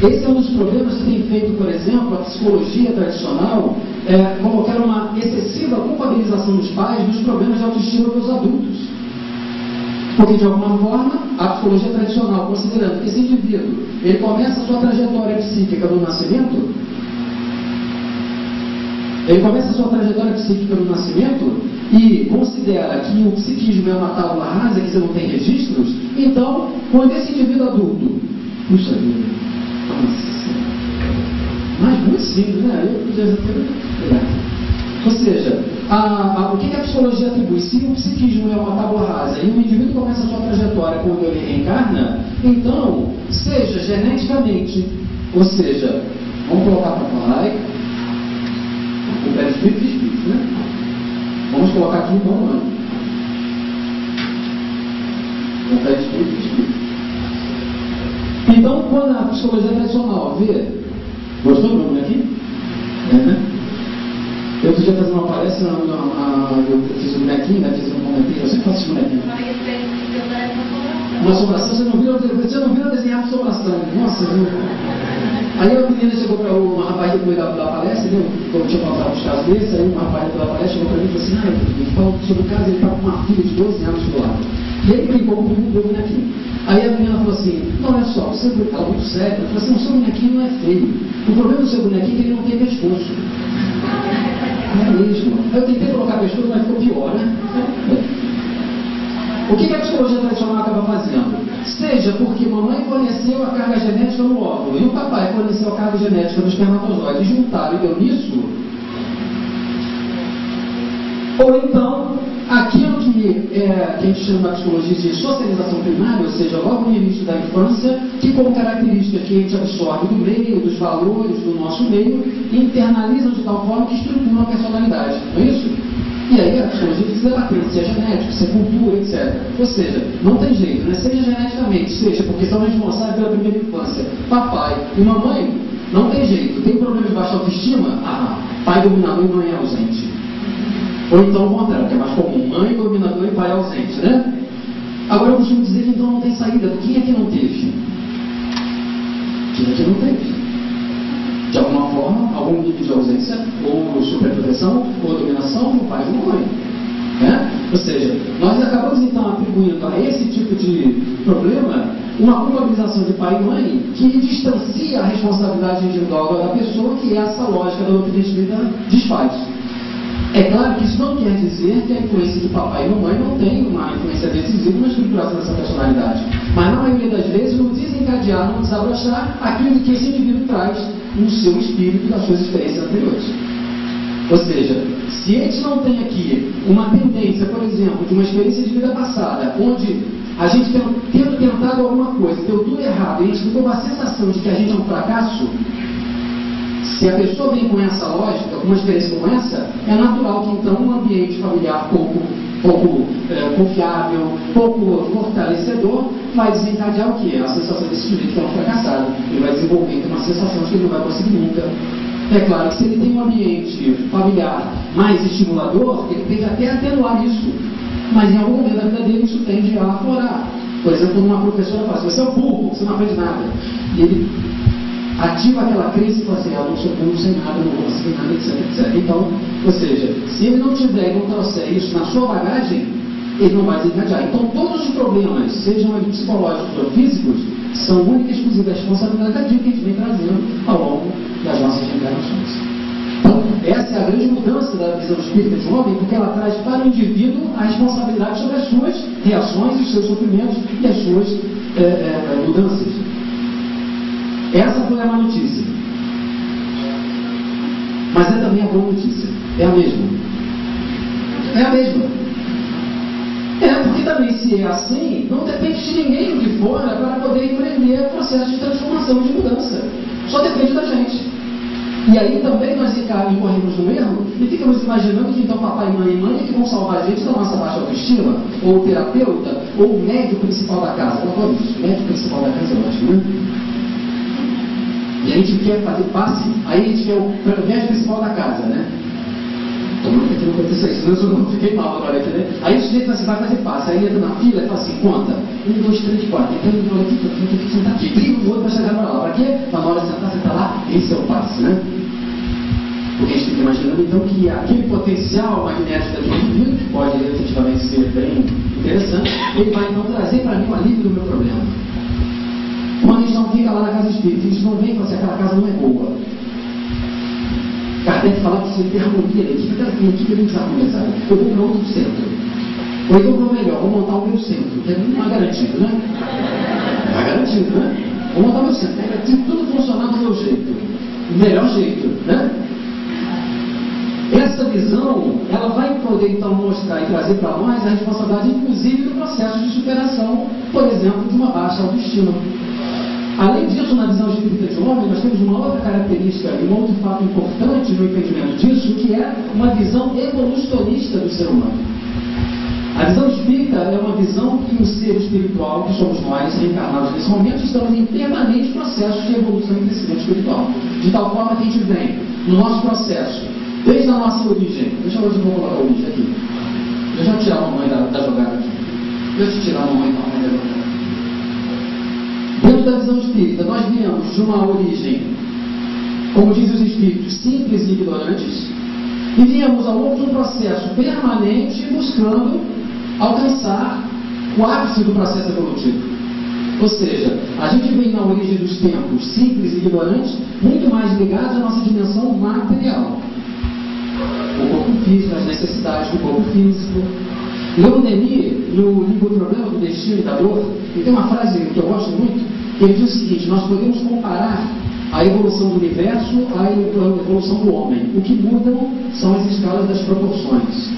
Esse é um dos problemas que tem feito, por exemplo, a psicologia tradicional colocar uma excessiva culpabilização dos pais dos problemas de autoestima dos adultos. Porque, de alguma forma, a psicologia tradicional, considerando que esse indivíduo ele começa a sua trajetória psíquica no nascimento, e considera que o psiquismo é uma tábua rasa, que você não tem registros, então, quando esse indivíduo adulto, puxa vida, mas muito simples, né? Ou seja, o que a psicologia atribui? Se o psiquismo é uma tábua rasa e o indivíduo começa a sua trajetória quando ele reencarna, então, seja geneticamente, ou seja, vamos colocar para falar, o pé de espírito e espírito, né? Vamos colocar aqui então, mano. O pé de espírito e espírito. Então, quando a psicologia tradicional vê, gostou do nome aqui? Né? Eu podia fazer uma palestra, eu fiz um bonequinho, né? Fiz um comentário, eu sempre faço esse bonequinho. Uma assombração, vocês não viram desenhar uma assombração? Nossa, viu? Aí a menina chegou para uma rapaz depois da palestra, viu? Como tinha falado os casos desse, aí uma rapaz depois da palestra chegou para mim e falou assim, ele falou sobre o caso, ele estava com uma filha de 12 anos do lado. E ele brincou comigo do bonequinho. Aí a menina falou assim, não, olha só, você ela muito séria, ela falou assim, o seu bonequinho não é feio. O problema do seu bonequinho é que ele não tem pescoço. Não é mesmo. Aí eu tentei colocar pescoço, mas ficou pior, né? O que a psicologia tradicional acaba fazendo? Seja porque mamãe forneceu a carga genética no óvulo e o papai forneceu a carga genética no espermatozoide, juntaram e deu nisso. Ou então, aquilo que a gente chama na psicologia de socialização primária, ou seja, logo no início da infância, que como característica que a gente absorve do meio, dos valores do nosso meio, internalizam de tal forma que estruturam a personalidade. Não é isso? E aí a psicologia precisa debater se é genético, se é cultura, etc. Ou seja, não tem jeito, né? Seja geneticamente, seja porque são responsáveis pela primeira infância, papai e mamãe, não tem jeito. Tem problema de baixa autoestima? Pai dominador e mãe ausente. Ou então o contrário, que é mais comum, mãe dominador e pai ausente, né? Agora eu costumo dizer que então não tem saída. Quem é que não teve? Quem é que não teve? De alguma forma, algum nível de ausência, ou superproteção, ou dominação do pai e da mãe. Né? Ou seja, nós acabamos então atribuindo a esse tipo de problema uma culpabilização de pai e mãe que distancia a responsabilidade individual da pessoa, que é essa lógica da doutrina espírita desfaz. É claro que isso não quer dizer que a influência de papai e mamãe não tem uma influência decisiva na estruturação dessa personalidade. Mas na maioria das vezes, no desencadear, no desabrochar, aquilo que esse indivíduo traz no seu espírito das suas experiências anteriores. Ou seja, se a gente não tem aqui uma tendência, por exemplo, de uma experiência de vida passada, onde a gente tendo tentado alguma coisa, deu tudo errado, e a gente ficou com a sensação de que a gente é um fracasso, se a pessoa vem com essa lógica, com uma experiência como essa, é natural que então um ambiente familiar pouco confiável, pouco fortalecedor, vai desencadear o quê? A sensação desse sujeito que é um fracassado. Ele vai desenvolver uma sensação de que ele não vai conseguir nunca. É claro que se ele tem um ambiente familiar mais estimulador, ele tende até a atenuar isso. Mas em algum momento da vida dele isso tende a aflorar. Por exemplo, quando uma professora fala assim, você é um burro, você não aprende nada. E ele ativa aquela crença e fala assim, eu não sou burro, não sei nada, não vou conseguir nada, etc, etc. Então, ou seja, se ele não tiver e não trouxer isso na sua bagagem, ele não vai desencadear. Então, todos os problemas, sejam eles psicológicos ou físicos, são única e exclusiva responsabilidade daquilo que a gente vem trazendo ao longo das nossas reencarnações. Então, essa é a grande mudança da visão espírita de homem, porque ela traz para o indivíduo a responsabilidade sobre as suas reações, os seus sofrimentos e as suas mudanças. Essa foi a má notícia. Mas é também a boa notícia. É a mesma. É a mesma. Porque também, se é assim, não depende de ninguém de fora para poder empreender o processo de transformação, de mudança. Só depende da gente. E aí também nós incorremos no erro e ficamos imaginando que então papai, mãe e mãe é que vão salvar a gente da nossa baixa autoestima, ou o terapeuta, ou o médico principal da casa. Eu adoro isso. O médico principal da casa é ótimo, né? E a gente quer fazer passe, aí a gente quer o médico principal da casa, né? Tomando que não aconteça isso, senão eu não fiquei mal agora, entendeu? Aí o sujeito vai fazer passe, aí entra na fila e fala assim, conta, 1, 2, 3, 4, então ele fala aqui, tem que sentar aqui, briga o outro para chegar para lá, para quê? Para na hora de sentar, você está lá, esse é o passe, né? Porque a gente fica imaginando então que aquele potencial magnético daquele indivíduo, que pode efetivamente ser bem interessante, ele vai então trazer para mim o alívio do meu problema. Quando a gente não fica lá na casa espírita, a gente não vem para se aquela casa não é boa. Kardec fala que você tem harmonia da equipe, aquela equipe não precisa conversar. Eu vou para outro centro. Ou então vou melhor, vou montar o meu centro, que não é garantido, né? Não é garantido, né? Vou montar o meu centro, é garantido tudo funcionar do meu jeito. O melhor jeito, né? Essa visão, ela vai poder então mostrar e trazer para nós a responsabilidade, inclusive, do processo de superação, por exemplo, de uma baixa autoestima. Além disso, na visão espírita de homem, nós temos uma outra característica e um outro fato importante no entendimento disso, que é uma visão evolucionista do ser humano. A visão espírita é uma visão que o ser espiritual, que somos nós, reencarnados nesse momento, estamos em permanente processo de evolução e crescimento espiritual. De tal forma que a gente vem, no nosso processo, desde a nossa origem, deixa eu vou colocar a origem aqui. Deixa eu tirar a mamãe da jogada aqui. Deixa eu tirar a mamãe da jogada. Dentro da visão espírita, nós viemos de uma origem, como dizem os espíritos, simples e ignorantes, e viemos ao longo de um processo permanente buscando alcançar o ápice do processo evolutivo. Ou seja, a gente vem na origem dos tempos simples e ignorantes, muito mais ligados à nossa dimensão material. O corpo físico, as necessidades do corpo físico. Leon Denis, no livro O Problema do Destino e da Dor, ele tem uma frase que eu gosto muito, que ele diz o seguinte: nós podemos comparar a evolução do universo à evolução do homem. O que mudam são as escalas das proporções.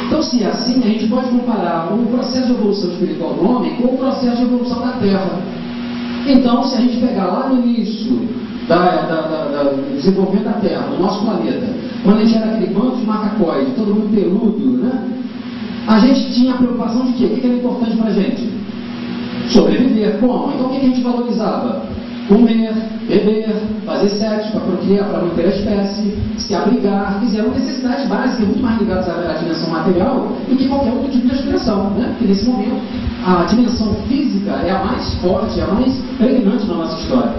Então, se é assim, a gente pode comparar o processo de evolução espiritual do homem com o processo de evolução da Terra. Então, se a gente pegar lá no início do desenvolvimento da Terra, do nosso planeta, quando a gente era aquele bando de macacoide, todo mundo peludo, né? A gente tinha a preocupação de quê? O que era importante para a gente? Sobreviver. Como? Então o que a gente valorizava? Comer, beber, fazer sexo para procriar, para manter a espécie, se abrigar. Eram necessidades básicas, muito mais ligadas à dimensão material do que qualquer outro tipo de aspiração, né? Porque nesse momento a dimensão física é a mais forte, é a mais pregnante na nossa história.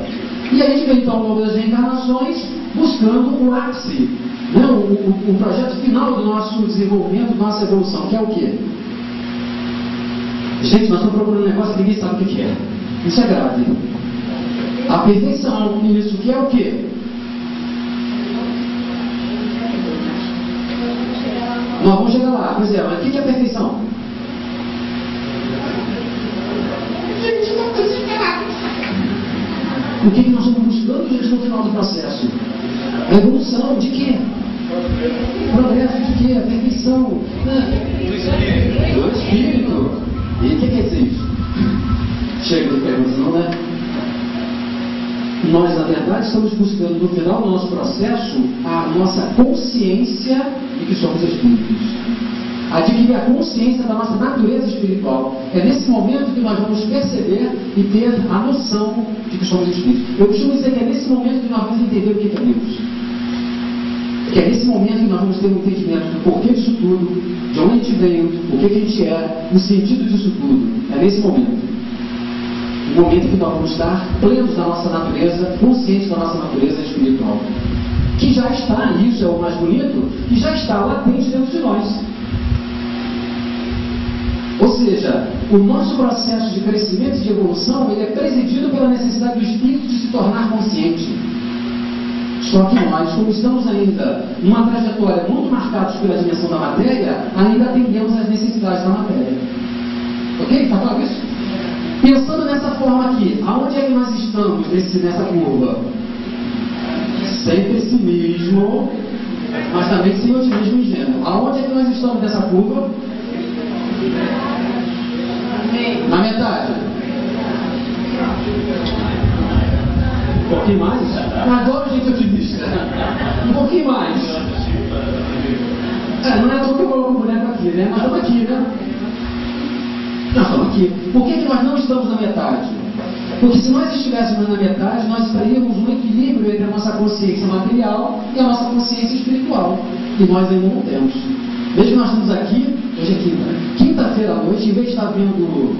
E a gente vem então ao longo das reencarnações buscando o ápice, né? O projeto final do nosso desenvolvimento, da nossa evolução, que é o quê? Gente, nós estamos procurando um negócio que ninguém sabe o que é. Isso é grave. A perfeição nisso que é o quê? Nós vamos chegar lá, pois é, mas o que é a perfeição? O que nós estamos buscando, gente, no final do processo? A evolução de quê? Progresso de quê? A perfeição. Do espírito. E o que quer dizer isso? Chega de perguntas, não é? Nós, na verdade, estamos buscando, no final do nosso processo, a nossa consciência de que somos espíritos. Adquirir a consciência da nossa natureza espiritual. É nesse momento que nós vamos perceber e ter a noção de que somos espíritos. Eu costumo dizer que é nesse momento que nós vamos entender o que é Deus. Que é nesse momento que nós vamos ter um entendimento do porquê disso tudo, de onde a gente veio, o que a gente é, o sentido disso tudo. É nesse momento. O momento que nós vamos estar plenos da nossa natureza, conscientes da nossa natureza espiritual. Que já está, isso é o mais bonito, que já está latente dentro de nós. Ou seja, o nosso processo de crescimento e de evolução, ele é presidido pela necessidade do espírito de se tornar consciente. Só que nós, como estamos ainda numa trajetória muito marcados pela dimensão da matéria, ainda atendemos às necessidades da matéria. Ok? Está claro isso? Pensando nessa forma aqui, aonde é que nós estamos nessa curva? Sem pessimismo, mas também sem otimismo ingênuo. Aonde é que nós estamos nessa curva? Na metade. Um pouquinho mais? Eu adoro gente otimista. Um pouquinho mais. Não é tão que eu coloco o boneco aqui, né? Mas estamos aqui, né? Nós estamos aqui. Por que nós não estamos na metade? Porque se nós estivéssemos na metade, nós teríamos um equilíbrio entre a nossa consciência material e a nossa consciência espiritual. E nós ainda não temos. Desde que nós estamos aqui, hoje é quinta, né? Quinta-feira à noite, em vez de estar vendo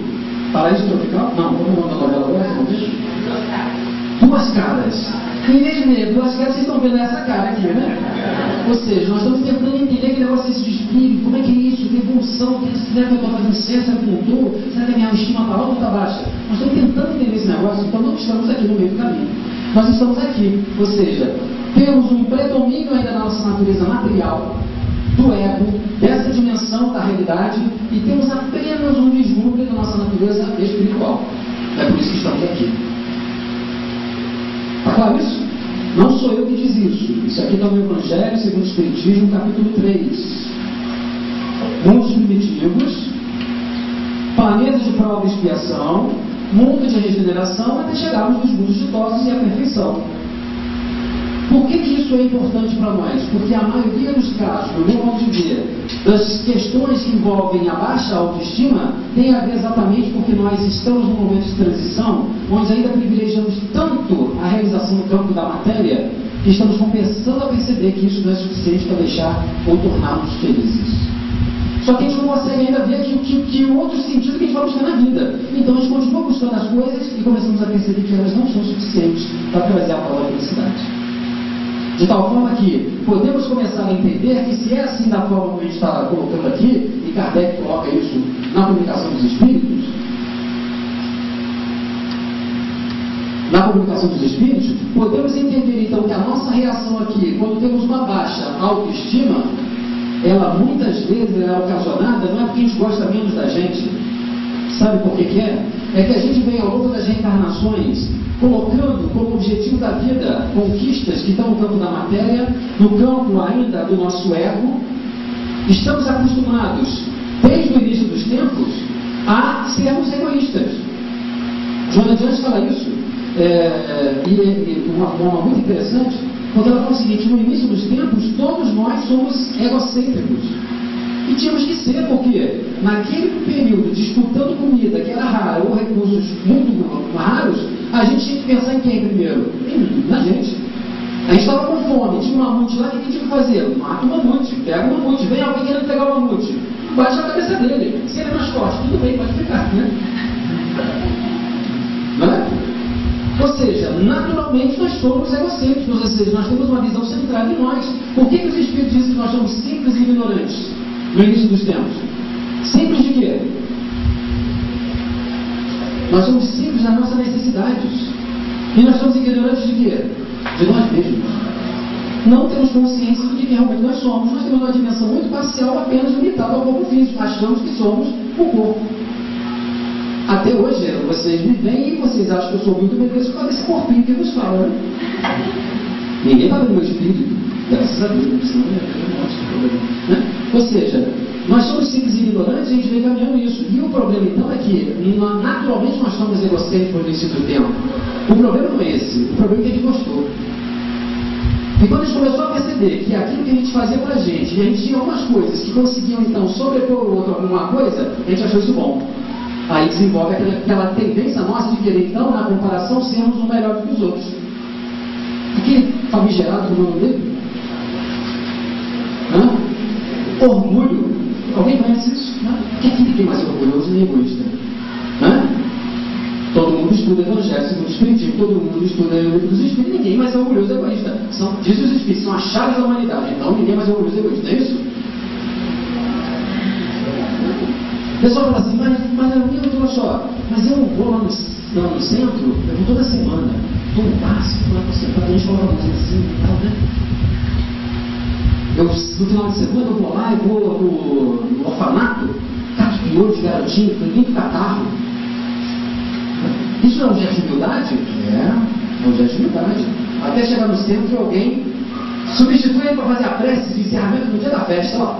Paraíso Tropical, não, como é o nome da novela agora? Duas Caras. Em vez de ver Duas Caras, vocês estão vendo essa cara aqui, né? Ou seja, nós estamos tentando entender que negócio é esse de espírito, como é que é isso, que evolução, será que eu estou fazendo certo, será que eu não estou, será que a minha autoestima está alta ou está baixa? Nós estamos tentando entender esse negócio, então não estamos aqui no meio do caminho. Nós estamos aqui, ou seja, temos um predomínio ainda na nossa natureza material, do ego, dessa dimensão da realidade, e temos apenas um vislumbre da nossa natureza espiritual. É por isso que estamos aqui. Está claro isso? Não sou eu que diz isso. Isso aqui está no Evangelho segundo o Espiritismo, capítulo 3. Mundos primitivos, planetas de prova e expiação, mundo de regeneração, até chegarmos nos mundos ditosos e a perfeição. Por que isso é importante para nós? Porque a maioria dos casos, no meu ponto de vista, das questões que envolvem a baixa autoestima, tem a ver exatamente porque nós estamos num momento de transição, onde ainda privilegiamos tanto a realização no campo da matéria, que estamos começando a perceber que isso não é suficiente para deixar ou tornar-nos felizes. Só que a gente não consegue ainda ver que o outro sentido que a gente vai buscar na vida. Então a gente continua buscando as coisas e começamos a perceber que elas não são suficientes para trazer a prova da felicidade. De tal forma que podemos começar a entender que se é assim da forma como a gente está colocando aqui, e Kardec coloca isso na comunicação dos espíritos, podemos entender então que a nossa reação aqui, quando temos uma baixa autoestima, ela muitas vezes é ocasionada, não é porque a gente gosta menos da gente, sabe por que é? É que a gente vem ao longo das reencarnações colocando como objetivo da vida conquistas que estão no campo da matéria, no campo ainda do nosso ego. Estamos acostumados, desde o início dos tempos, a sermos egoístas. Joana de Anjos fala isso, de uma forma muito interessante, quando ela fala o seguinte: no início dos tempos, todos nós somos egocêntricos. E tínhamos que ser, porque naquele período, disputando comida que era rara ou recursos muito raros, a gente tinha que pensar em quem primeiro? Na gente. A gente estava com fome, tinha um mamute lá, o que a gente tinha que fazer? Mata o mamute, pega o mamute, vem alguém querendo pegar o mamute, bate na cabeça dele, se ele é mais forte, tudo bem, pode ficar, né? Não é? Ou seja, naturalmente nós somos egocêntricos, ou seja, nós temos uma visão centrada em nós. Por que os Espíritos dizem que nós somos simples e ignorantes no início dos tempos? Simples de quê? Nós somos simples nas nossas necessidades. E nós somos ignorantes de quê? De nós mesmos. Não temos consciência do que realmente nós somos. Nós temos uma dimensão muito parcial, apenas limitada ao corpo físico. Achamos que somos o corpo. Até hoje, vocês me veem e vocês acham que eu sou muito merecedor por causa desse corpinho que nos fala, né? Ninguém está vendo meu espírito. Graças a Deus, senão não mostra o problema, né? Ou seja, nós somos simples e ignorantes e a gente vem caminhando isso. E o problema então é que, naturalmente, nós somos egocêntricos no início do tempo. O problema não é esse, o problema é que a gente gostou. E quando a gente começou a perceber que aquilo que a gente fazia pra gente, e a gente tinha algumas coisas que conseguiam então sobrepor o outro alguma coisa, a gente achou isso bom. Aí desenvolve aquela tendência nossa de querer então, na comparação, sermos o melhor do que os outros. Aquele famigerado do nome dele? Orgulho. Alguém conhece isso? O que é que é mais orgulhoso e egoísta? Todo mundo estuda Evangelho segundo o Espiritismo, todo mundo estuda o livro dos Espíritos, ninguém mais é orgulhoso e egoísta. Diz os Espíritos, são as chaves da humanidade, então ninguém mais é orgulhoso e egoísta, não é isso? O pessoal fala assim, mas olha só, mas eu vou lá no centro, eu vou toda semana, estou no básico, lá no centro, a gente fala uma coisa assim e tal, né? No final de semana eu vou lá e vou no orfanato, caso de ouro de garotinho, com muito catarro. Isso não é um gesto de humildade? É um gesto de humildade. Até chegar no centro e alguém substitui ele para fazer a prece de encerramento no dia da festa. Ó.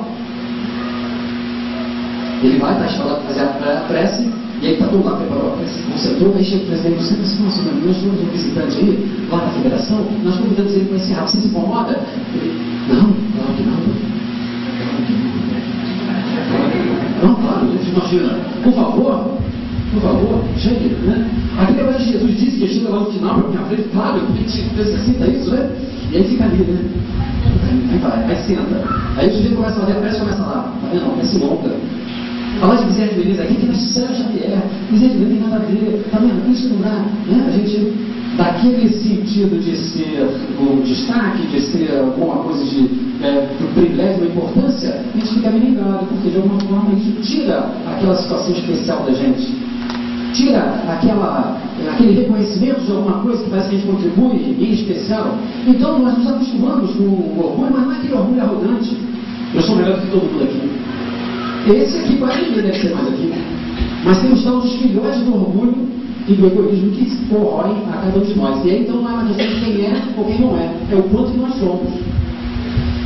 Ele vai, está instalado para fazer a prece, e ele está todo lá preparando a prece. No setor, aí chega o presidente e diz assim: nossa, nós temos um visitante aí, lá na federação, nós convidamos ele para encerrar. Você se incomoda? Ele, não, claro que não. Não, claro, a gente imagina. Por favor, chegue, né? Aqui na Jesus disse que chega lá no final para minha frente, claro, você cita isso, né? E aí fica ali, né? Aí senta. Aí o sujeito começa a fazer a prece, começa lá, tá vendo? Não, se monta. Falar de miséria de beleza aqui, que nós Sérgio Xavier, miséria de beleza tem nada a ver, tá vendo? Isso não dá, né? A gente, daquele sentido de ser um destaque, de ser alguma coisa de privilégio, uma importância, a gente fica meio engano, porque de alguma forma isso tira aquela situação especial da gente. Tira aquele reconhecimento de alguma coisa que parece que a gente contribui em especial. Então nós nos acostumamos com o orgulho, mas não é aquele orgulho arrogante. Eu sou melhor do que todo mundo aqui. Esse aqui quase ninguém deve ser mais aqui. Mas temos então os filhotes do orgulho e do egoísmo que corroem a cada um de nós. E aí então não é uma questão de quem é ou quem não é. É o quanto que nós somos.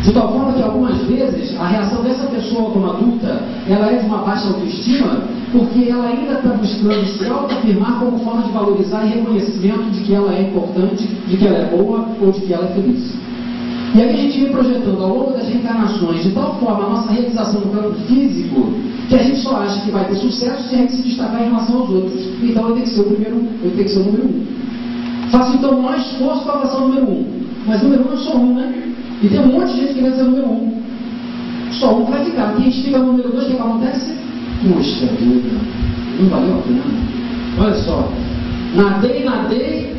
De tal forma que algumas vezes a reação dessa pessoa como adulta, ela é de uma baixa autoestima, porque ela ainda está buscando se autoafirmar como forma de valorizar e reconhecimento de que ela é importante, de que ela é boa ou de que ela é feliz. E aí a gente vem projetando ao longo das reencarnações de tal forma a nossa realização no campo físico, que a gente só acha que vai ter sucesso se a gente se destacar em relação aos outros. Então eu tenho que ser o primeiro, eu tenho que ser o número 1. Faço então o maior esforço para passar o número 1. Mas o número 1 é só um, né? E tem um monte de gente querendo ser o número 1. Só um vai ficar. Quem fica no número 2, o que acontece? Puxa vida, não valeu a pena. Olha só, nadei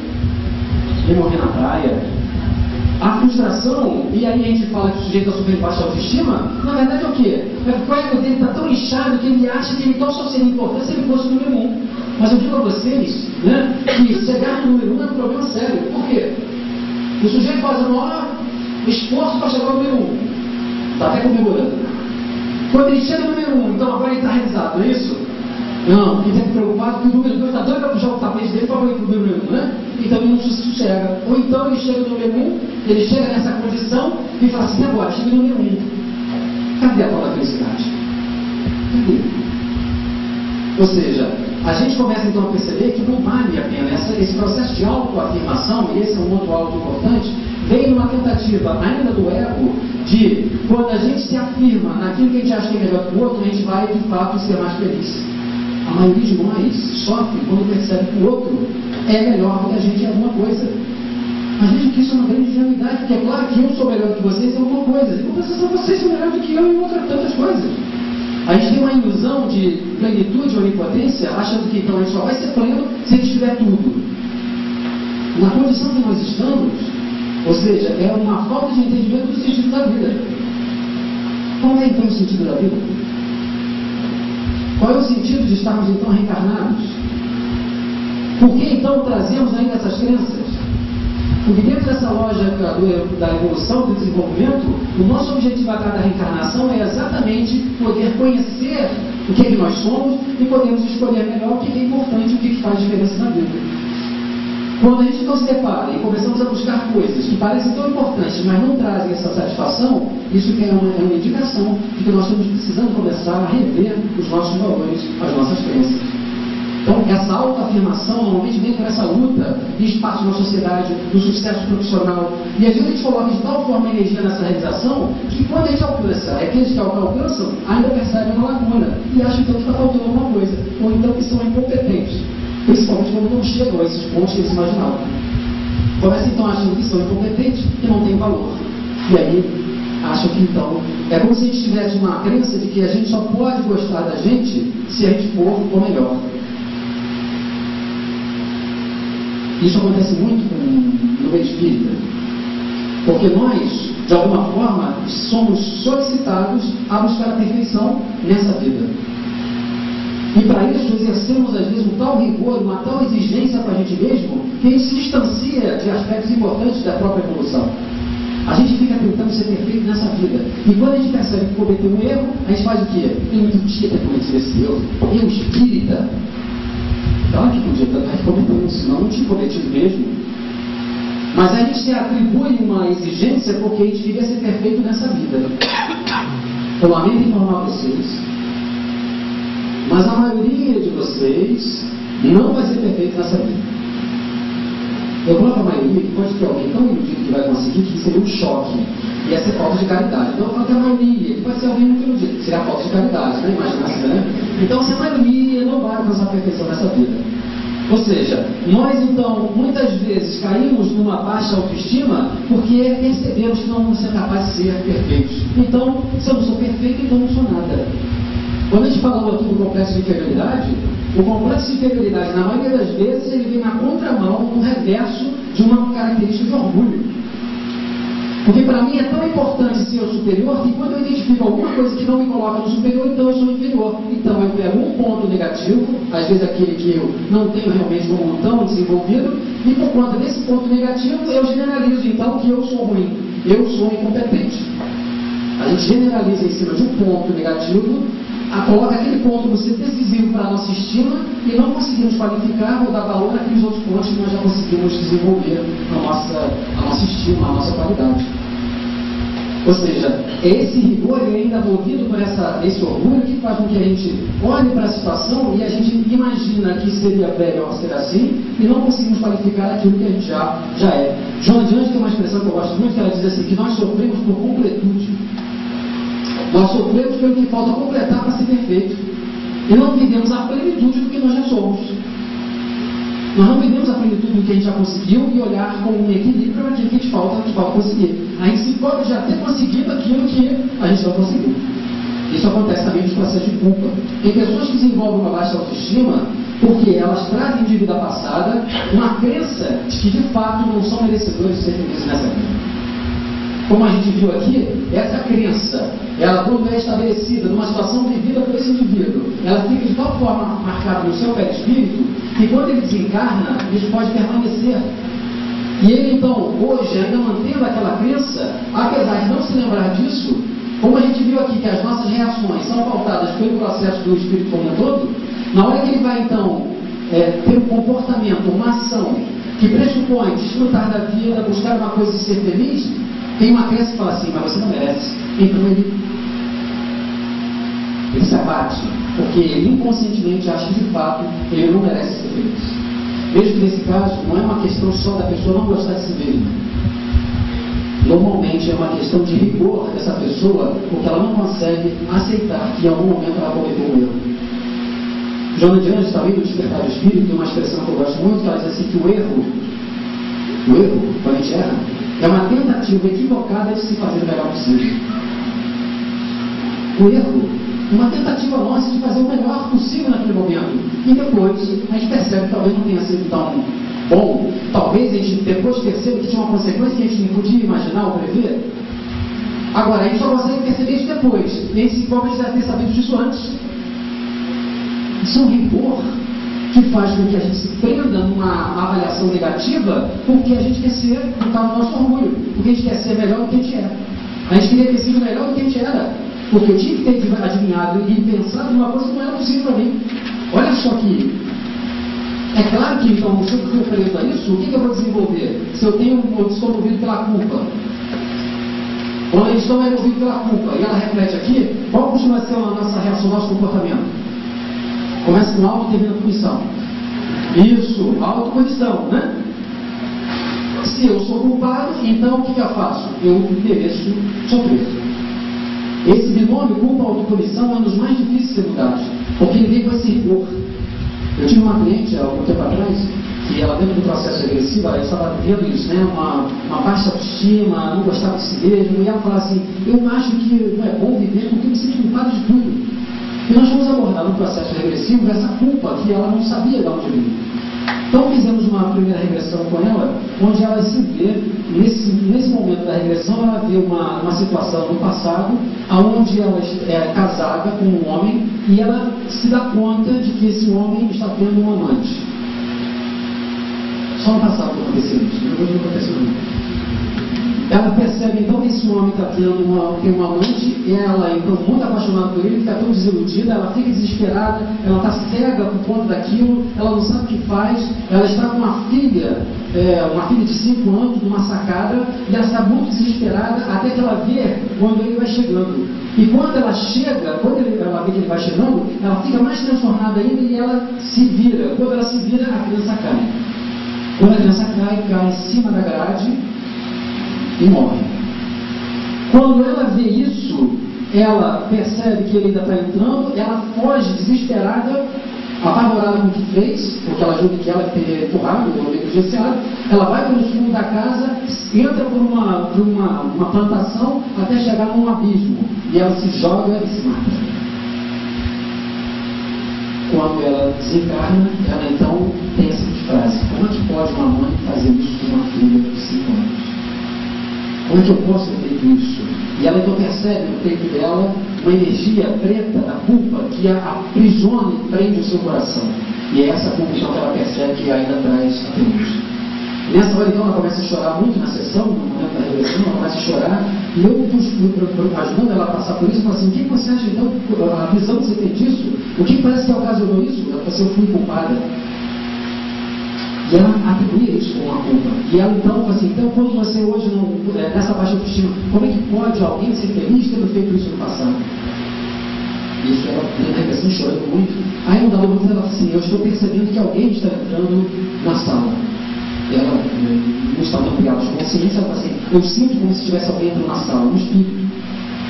e morri na praia. A frustração, e aí a gente fala que o sujeito está sofrendo baixa autoestima, na verdade é o quê? O ego dele está tão inchado que ele acha que ele só seria importante se ele fosse o número 1. Mas eu digo a vocês, né, que chegar no número 1 é um problema sério. Por quê? O sujeito faz o maior esforço para chegar ao número 1. Está até comemorando. Quando ele chega no número 1, então agora ele está realizado, não é isso? Não, ele está preocupado que o número 2 está doido para puxar o tapete dele para ir para o número 1, né? Então ele não se sossega. Ou então ele chega no número 1, ele chega nessa condição e fala assim: agora, chega no número 1. Cadê a tal da felicidade? Cadê? Ou seja, a gente começa então a perceber que não vale a pena. Esse processo de autoafirmação, e esse é um ponto alto importante, vem numa tentativa ainda do ego de, quando a gente se afirma naquilo que a gente acha que é melhor que o outro, a gente vai de fato ser mais feliz. A maioria de nós sofre quando percebe que o outro é melhor do que a gente em alguma coisa. Mas veja que isso é uma grande ingenuidade, porque é claro que eu sou melhor do que vocês em alguma coisa. E compensação, vocês são melhores do que eu em outras tantas coisas. A gente tem uma ilusão de plenitude, onipotência, achando que então a gente só vai ser pleno se a gente tiver tudo. Na condição que nós estamos, ou seja, é uma falta de entendimento do sentido da vida. Qual é então o sentido da vida? Qual é o sentido de estarmos então reencarnados? Por que então trazemos ainda essas crenças? Porque dentro dessa lógica da evolução, do desenvolvimento, o nosso objetivo a cada reencarnação é exatamente poder conhecer o que é que nós somos e podermos escolher melhor o que é importante e o que faz diferença na vida. Quando a gente não se separa e começamos a buscar coisas que parecem tão importantes, mas não trazem essa satisfação, isso é uma indicação de que nós estamos precisando começar a rever os nossos valores, as nossas crenças. Então, essa autoafirmação normalmente vem por essa luta de espaço na sociedade, do sucesso profissional. E às vezes a gente coloca de tal forma a energia nessa realização que quando a gente alcança, aqueles que alcançam ainda percebem uma lacuna e acham então que está faltando alguma coisa, ou então que são incompetentes. Principalmente quando não chegam a esses pontos que eles imaginavam. Começam então achando que são incompetentes e não têm valor. E aí acham que então é como se a gente tivesse uma crença de que a gente só pode gostar da gente se a gente for o melhor. Isso acontece muito no meio espírita, porque nós, de alguma forma, somos solicitados a buscar a perfeição nessa vida. E para isso exercemos às vezes um tal rigor, uma tal exigência para a gente mesmo, que a gente se distancia de aspectos importantes da própria evolução. A gente fica tentando ser perfeito nessa vida. E quando a gente percebe que cometeu um erro, a gente faz o quê? Eu não podia ter cometido esse erro. Eu espírita. Claro que podia, tanto é que cometemos, senão não tinha cometido mesmo. Mas a gente se atribui uma exigência porque a gente queria ser perfeito nessa vida. Eu lamento informar vocês, mas a maioria de vocês não vai ser perfeito nessa vida. Eu coloco a maioria, que pode ter alguém tão iludido que vai conseguir, que seria um choque. Ia ser falta de caridade. Então eu falo que a maioria, que pode ser alguém muito iludido, que seria a falta de caridade, né? Imagina assim, né? Então se a maioria não vai alcançar a perfeição nessa vida. Ou seja, nós então, muitas vezes, caímos numa baixa autoestima porque percebemos que não vamos ser capazes de ser perfeitos. Então, se eu não sou perfeito, então não sou nada. Quando a gente falou aqui do complexo de inferioridade, o complexo de inferioridade, na maioria das vezes, ele vem na contramão, no reverso de uma característica de orgulho. Porque para mim é tão importante ser o superior que quando eu identifico alguma coisa que não me coloca no superior, então eu sou inferior. Então eu pego um ponto negativo, às vezes aquele que eu não tenho realmente como tão desenvolvido, e por conta desse ponto negativo eu generalizo então que eu sou ruim, eu sou incompetente. A gente generaliza em cima de um ponto negativo, coloca aquele ponto no ser decisivo para a nossa estima e não conseguimos qualificar ou dar valor àqueles outros pontos que nós já conseguimos desenvolver a nossa estima, a nossa qualidade. Ou seja, esse rigor ele é ainda movido por esse orgulho que faz com que a gente olhe para a situação e a gente imagina que seria melhor ser assim e não conseguimos qualificar aquilo que a gente já é. Joana de Anjos tem uma expressão que eu gosto muito, que ela diz assim, que nós sofremos por completude. Nós sofremos pelo que falta completar para ser perfeito. E não vivemos a plenitude do que nós já somos. Nós não vivemos a plenitude do que a gente já conseguiu e olhar com um equilíbrio para aquilo que a gente falta conseguir. A gente se pode já ter conseguido aquilo que a gente não conseguiu. Isso acontece também nos processos de culpa. Tem pessoas que desenvolvem uma baixa autoestima porque elas trazem de vida passada uma crença de que de fato não são merecedores de ser felizes nessa vida. Como a gente viu aqui, essa crença, ela quando é estabelecida numa situação vivida por esse indivíduo, ela fica de tal forma marcada no seu perispírito, que quando ele desencarna, isso pode permanecer. E ele então, hoje, ainda mantendo aquela crença, apesar de não se lembrar disso, como a gente viu aqui que as nossas reações são pautadas pelo processo do espírito como um todo, na hora que ele vai então ter um comportamento, uma ação, que pressupõe desfrutar da vida, buscar uma coisa e ser feliz, tem uma crença que fala assim, mas você não merece. Então ele se abate, porque ele inconscientemente acha que de fato ele não merece ser feliz. Veja que nesse caso não é uma questão só da pessoa não gostar de si mesma. Normalmente é uma questão de rigor dessa pessoa, porque ela não consegue aceitar que em algum momento ela cometeu um erro. Joana de Anjos, também do Despertar do Espírito, tem uma expressão que eu gosto muito, que ela diz assim que o erro, quando a gente erra, é uma tentativa equivocada de se fazer o melhor possível. O erro é uma tentativa nossa de fazer o melhor possível naquele momento. E depois a gente percebe que talvez não tenha sido tão bom. Talvez a gente depois perceba que tinha uma consequência que a gente não podia imaginar ou prever. Agora, a gente só consegue perceber isso depois. E a gente se cobra de ter sabido disso antes. Isso é um rigor que faz com que a gente se prenda numa avaliação negativa porque a gente quer ser, no caso do nosso orgulho, porque a gente quer ser melhor do que a gente é. A gente queria ter sido melhor do que a gente era, porque eu tinha que ter adivinhado e pensado numa coisa que não era possível para mim. Olha só que é claro que então, se eu estou preso a isso, o que eu vou desenvolver? Se eu estou movido pela culpa. Quando a gente não é movido pela culpa e ela reflete aqui, qual costuma ser a nossa reação, o nosso comportamento? Começa com algo e termina com punição. Isso, autopunição, né? Se eu sou culpado, então o que eu faço? Eu mereço sofrer. Esse binômio culpa-autopunição é um dos mais difíceis de ser mudado, porque ele vem com esse rigor. Eu tive uma cliente há algum tempo atrás, que ela dentro do processo regressivo, ela estava vivendo isso, né? Uma baixa autoestima, não gostava de si mesmo, e ela falava assim, eu acho que não é bom viver porque eu me sinto culpado de tudo. E nós vamos abordar no processo regressivo essa culpa que ela não sabia de onde vinha. Então fizemos uma primeira regressão com ela, onde ela se vê, nesse momento da regressão, ela vê uma situação no passado, onde ela é casada com um homem, e ela se dá conta de que esse homem está tendo um amante. Só no passado que aconteceu isso, depois não aconteceu nada. ela percebe então que esse homem tem uma amante, ela então muito apaixonada por ele, fica tão desiludida, ela fica desesperada, ela está cega por conta daquilo, ela não sabe o que faz, ela está com uma filha de 5 anos, numa sacada, e ela está muito desesperada, até que ela vê quando ele vai chegando. E quando ela chega, ela vê que ele vai chegando, ela fica mais transtornada ainda e ela se vira. Quando ela se vira, a criança cai. Quando a criança cai em cima da grade e morre. Quando ela vê isso, ela percebe que ele ainda está entrando, ela foge desesperada, apavorada com o que fez, porque ela julga que ela teria empurrado ou negligenciado. Ela vai para o fundo da casa, entra por uma plantação até chegar num abismo, e ela se joga e se mata. Quando ela desencarna, ela então tem essa frase: como é que pode uma mãe fazer isso com uma filha de 5 anos? Como é que eu posso ter feito isso? E ela então percebe no peito dela uma energia preta da culpa que a aprisiona e prende o seu coração. E é essa culpa então que ela percebe que ainda traz até hoje. Nessa hora então ela começa a chorar muito na sessão, no momento da regressão, ela começa a chorar, e eu ajudando ela a passar por isso, eu falo assim: o que você acha então, a visão que você tem disso, o que parece que ocasionou isso? Ela fala assim: eu fui culpada. E ela atribuía isso com uma culpa. E ela então fala assim: então quando você hoje não, nessa baixa autoestima, como é que pode alguém ser feliz tendo feito isso no passado? Isso ela na regressão chorando muito. Aí um da momento ela fala assim: eu estou percebendo que alguém está entrando na sala. Ela não está muito criada de consciência, ela fala assim: eu sinto como se tivesse alguém entrando na sala, um espírito.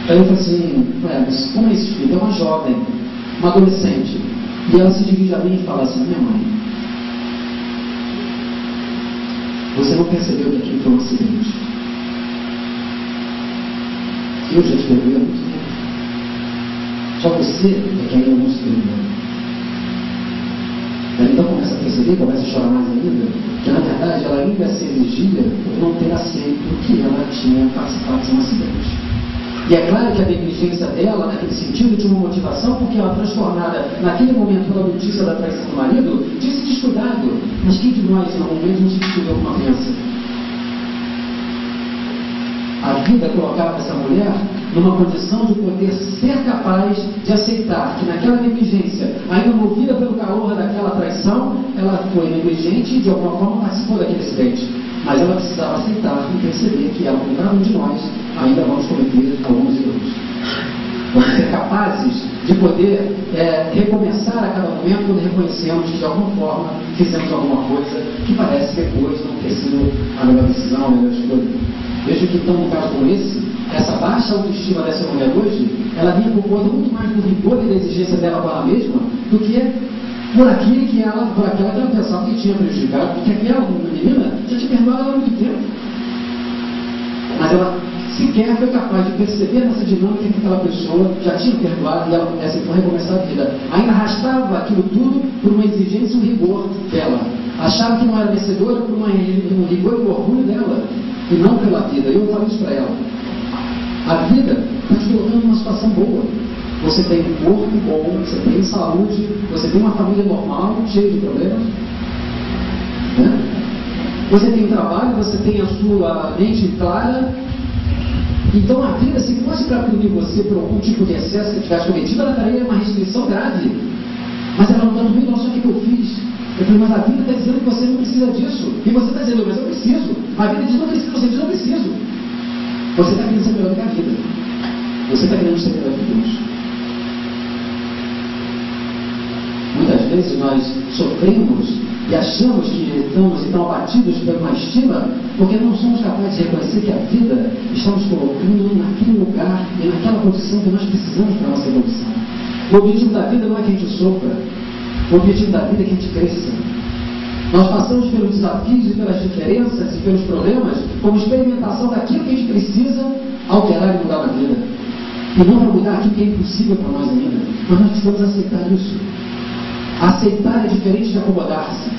Aí eu falo assim: mas como é esse espírito? É uma jovem, uma adolescente. E ela se dirige a mim e fala assim: minha mãe, você não percebeu que aquilo foi um acidente. Eu já te perdoei há muito tempo. Só você é que ainda não se perdoou. Ela então começa a perceber, começa a chorar mais ainda, que na verdade ela ainda se exigia por não ter aceito que ela tinha participado de um acidente. E é claro que a negligência dela, naquele sentido, tinha uma motivação, porque ela, transtornada naquele momento pela notícia da traição do marido, tinha se descuidado. Mas quem de nós, em algum momento, não se descuidou com uma criança? A vida colocava essa mulher numa condição de poder ser capaz de aceitar que naquela negligência, ainda movida pelo calor daquela traição, ela foi negligente e de alguma forma participou daquele acidente. Mas ela precisava aceitar e perceber que ela, como cada um de nós, ainda vamos cometer alguns erros. Vamos ser capazes de poder recomeçar a cada momento quando reconhecemos que de alguma forma fizemos alguma coisa que parece depois não ter sido a melhor decisão, a melhor escolha. Vejo que então, num caso como esse, essa baixa autoestima dessa mulher hoje, ela vinha por conta muito mais do rigor e da exigência dela com ela mesma do que por aquilo que ela pensava que tinha prejudicado, porque aquela menina já tinha perdoado ela há muito tempo. Mas ela sequer foi capaz de perceber nessa dinâmica que aquela pessoa já tinha perdoado e ela pudesse então recomeçar a vida. Ainda arrastava aquilo tudo por uma exigência e um rigor dela. Achava que não era vencedora por um rigor e um orgulho dela, e não pela vida. E eu falo isso para ela: a vida está te colocando numa situação boa. Você tem um corpo bom, você tem saúde, você tem uma família normal, cheia de problemas, né? Você tem um trabalho, você tem a sua mente clara. Então a vida, se fosse para punir você por algum tipo de excesso que tivesse cometido, ela daria uma restrição grave. Mas ela não está duvidando, olha só o que eu fiz. Eu falei: mas a vida está dizendo que você não precisa disso. E você está dizendo: mas eu preciso. A vida diz: não precisa, você diz: não preciso. Você está querendo ser melhor do que a vida. Você está querendo ser melhor do que Deus. Muitas vezes nós sofremos e achamos que estamos então abatidos por uma estima porque não somos capazes de reconhecer que a vida está nos colocando naquele lugar e naquela posição que nós precisamos para a nossa evolução. O objetivo da vida não é que a gente sofra. O objetivo da vida é que a gente cresça. Nós passamos pelos desafios e pelas diferenças e pelos problemas como experimentação daquilo que a gente precisa alterar e mudar na vida. E não para mudar aquilo que é impossível para nós ainda. Mas nós precisamos aceitar isso. Aceitar é diferente de acomodar-se.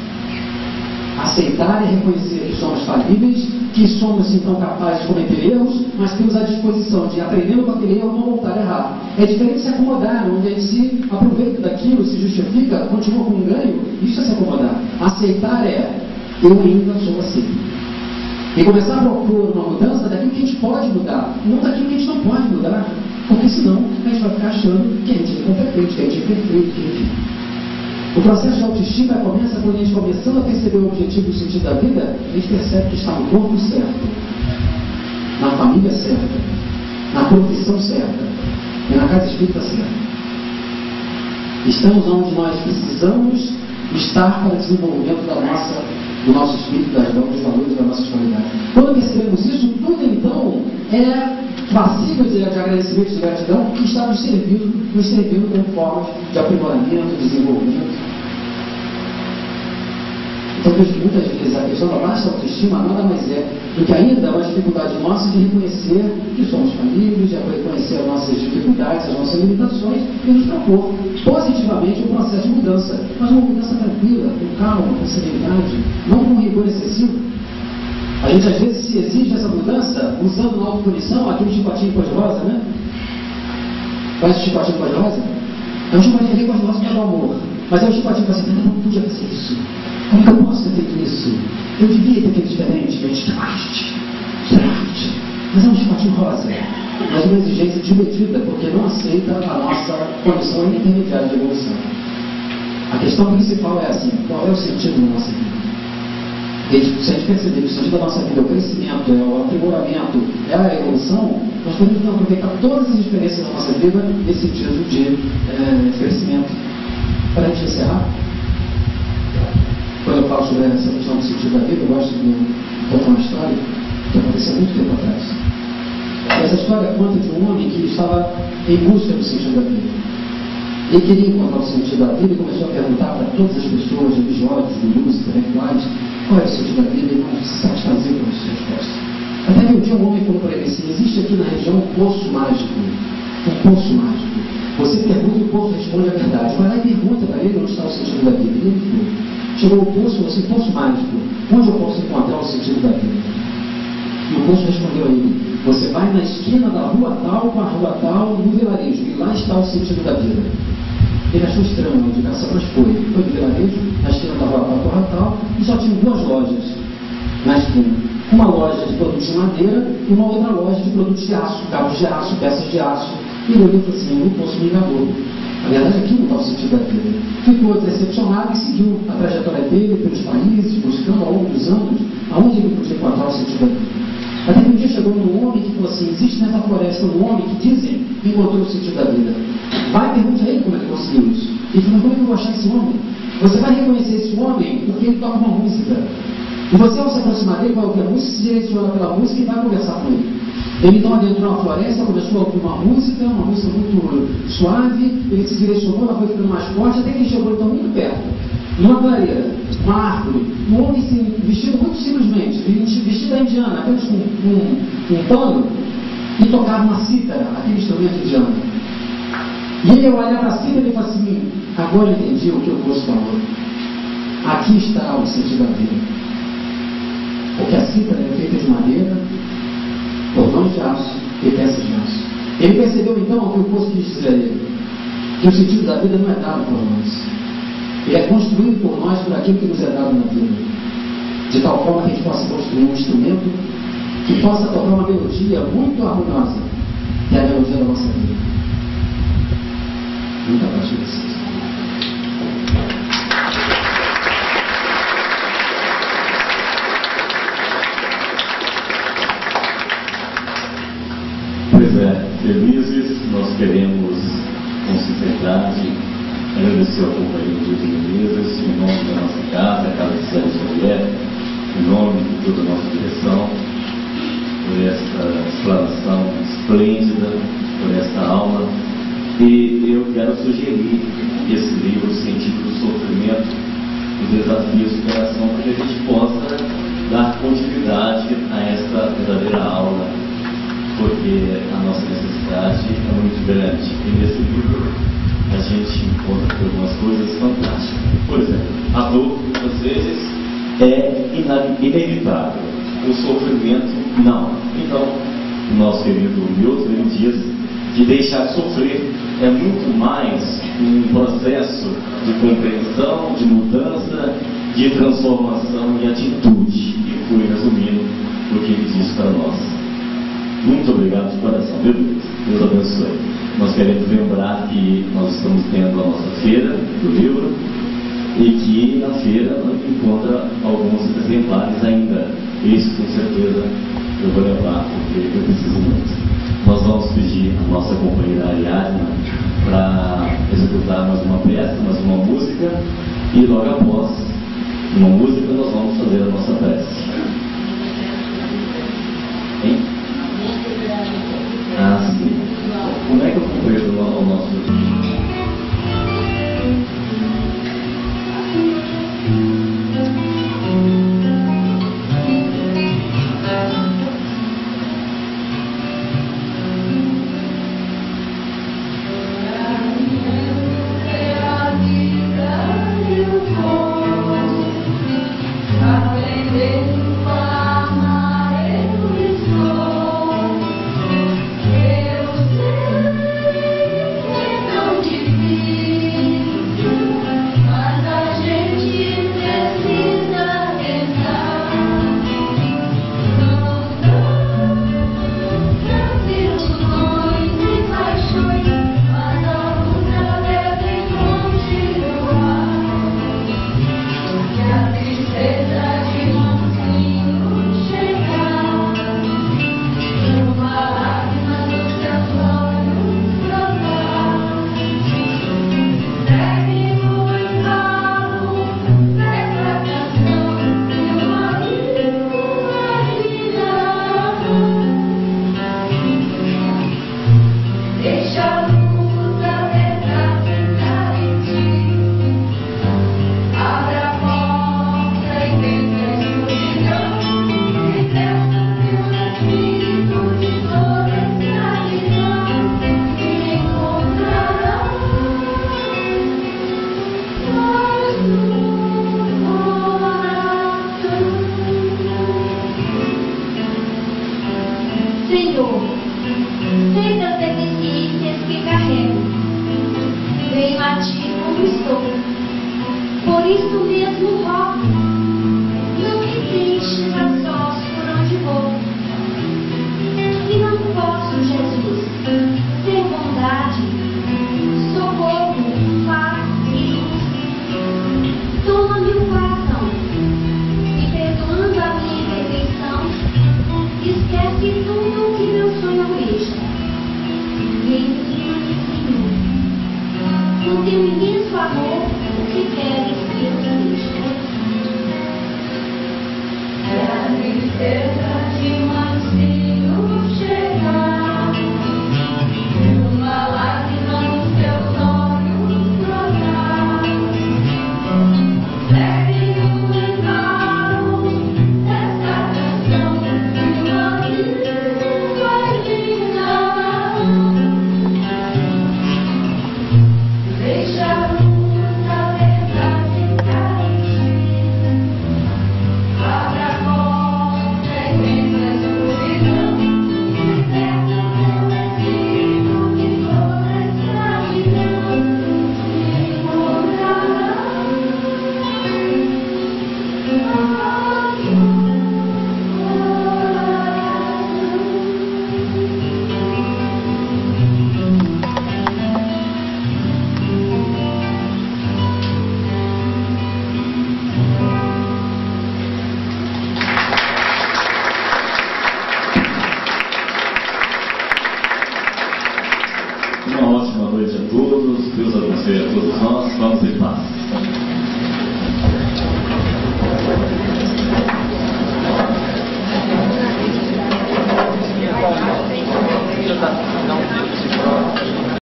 Aceitar é reconhecer que somos falíveis, que somos então capazes de cometer erros, mas temos a disposição de, aprendendo com aquele erro, não voltar a errar. É diferente de se acomodar, onde a gente se aproveita daquilo, se justifica, continua com um ganho. Isso é se acomodar. Aceitar é: eu ainda sou assim. E começar a propor uma mudança daquilo que a gente pode mudar, não daquilo que a gente não pode mudar. Porque senão a gente vai ficar achando que a gente é incompetente, que a gente é perfeito, que a gente... O processo de autoestima começa quando a gente começando a perceber o objetivo e o sentido da vida, a gente percebe que está no corpo certo, na família certa, na profissão certa e na casa espírita certa. Estamos onde nós precisamos estar para o desenvolvimento do nosso espírito, dos valores, das nossas qualidades. Quando percebemos isso, tudo então é passível de agradecimento e de gratidão que está nos servindo como formas de aprimoramento, desenvolvimento. Então vejo muitas vezes a questão da baixa autoestima nada mais é do que ainda uma dificuldade nossa de reconhecer que somos famílias, de reconhecer as nossas dificuldades, as nossas limitações e nos propor positivamente um processo de mudança, mas uma mudança tranquila, com calma, com serenidade, não com rigor excessivo. A gente às vezes se exige essa mudança usando na autopunição aquele chicotinho cor-de-rosa, né? Conhece o chicotinho cor-de-rosa? É um chicotinho cor-de-rosa para o amor, mas é um chicotinho para assim, eu não podia fazer isso. Como que eu posso ter feito isso? Eu devia ter feito diferente, mas é um chicotinho rosa, mas uma exigência divertida, porque não aceita a nossa condição intermediária de evolução. A questão principal é assim, qual é o sentido da nossa vida? Se a gente perceber que o sentido da nossa vida é o crescimento, é o aprimoramento, é a evolução, nós podemos aproveitar todas as experiências da nossa vida nesse sentido de crescimento. Para a gente encerrar, quando eu falo sobre essa questão do sentido da vida, eu gosto de contar uma história que aconteceu há muito tempo atrás. Essa história conta de um homem que estava em busca do sentido da vida. Ele queria encontrar o sentido da vida e começou a perguntar para todas as pessoas, religiosos, gurus, intelectuais, qual é o sentido da vida, e não se satisfazer com as respostas. Até que um dia um homem falou para ele assim: existe aqui na região um poço mágico. Um poço mágico. Você pergunta e o poço responde a verdade. Vai lá e pergunta para ele onde está o sentido da vida. E ele foi. Chegou ao poço e falou assim: poço mágico, onde eu posso encontrar o sentido da vida? E o poço respondeu a ele: você vai na esquina da rua tal com a rua tal no vilarejo, e lá está o sentido da vida. Ele achou estranho a indicação, mas foi no vilarejo, na esquina da rua tal com a rua tal, e só tinha duas lojas na esquina. Uma loja de produtos de madeira e uma outra loja de produtos de aço, cabos de aço, peças de aço. E ele olhou e falou assim: o poço me enganou. Na verdade, aqui não está o sentido da vida. Ficou decepcionado e seguiu a trajetória dele pelos países, buscando ao longo dos anos aonde ele podia encontrar o sentido da vida. Até que um dia chegou um homem que falou assim: existe nessa floresta um homem que dizem que encontrou o sentido da vida. Vai e pergunte a ele como é que conseguiu isso. Ele falou: como é que eu vou achar esse homem? Você vai reconhecer esse homem porque ele toca uma música. E você, ao se aproximar dele, vai ouvir a música, se direciona pela música e vai conversar com ele. Ele então adentrou na floresta, começou a ouvir uma música muito suave, ele se direcionou, ela foi ficando mais forte, até que ele chegou então muito perto, numa clareira, uma árvore, um homem assim, vestido muito simplesmente, vestido da indiana, apenas com um pano, e tocava uma cítara, aquele instrumento indiano. E ele, ao olhar para a cítara, ele falou assim: agora eu entendi o que o moço falou. Aqui está o sentido da vida. Porque a cítara é feita de madeira, cordões de aço e peças de aço. Ele percebeu então que o poço quis dizer a ele que o sentido da vida não é dado por nós. Ele é construído por nós por aquilo que nos é dado na vida. De tal forma que a gente possa construir um instrumento que possa tocar uma melodia muito harmoniosa, que é a melodia da nossa vida. Muita paz de vocês. Pois é, felizes, nós queremos, com sinceridade, agradecer ao companheiro de Felizes, em nome da nossa casa, a Casa de Sérgio Xavier, em nome de toda a nossa direção, por esta explanação esplêndida, por esta aula. E eu quero sugerir esse livro, Sentido do Sofrimento, os desafios de superação, para que a gente possa dar continuidade a esta verdadeira aula, porque a nossa necessidade é muito grande. E nesse livro a gente encontra algumas coisas fantásticas. Por exemplo, a dor, muitas vezes, é inevitável. O sofrimento, não. Então, o nosso querido Milton, ele diz que deixar sofrer é muito mais um processo de compreensão, de mudança, de transformação e atitude. E fui resumindo Muito obrigado de coração, viu? Deus abençoe. Nós queremos lembrar que nós estamos tendo a nossa feira do livro e que na feira nós encontra alguns exemplares ainda. Isso com certeza eu vou levar, porque eu preciso muito. Nós vamos pedir a nossa companheira Ariadna para executar mais uma peça, mais uma música, e logo após uma música nós vamos fazer a nossa prece. Hein? Ah, sim. Como é que eu completo o nosso... Senhor, sei das deficiências que carrego, venho a Ti como estou, por isso mesmo rogo, não me deixes a sós por onde vou, e não posso, Jesus,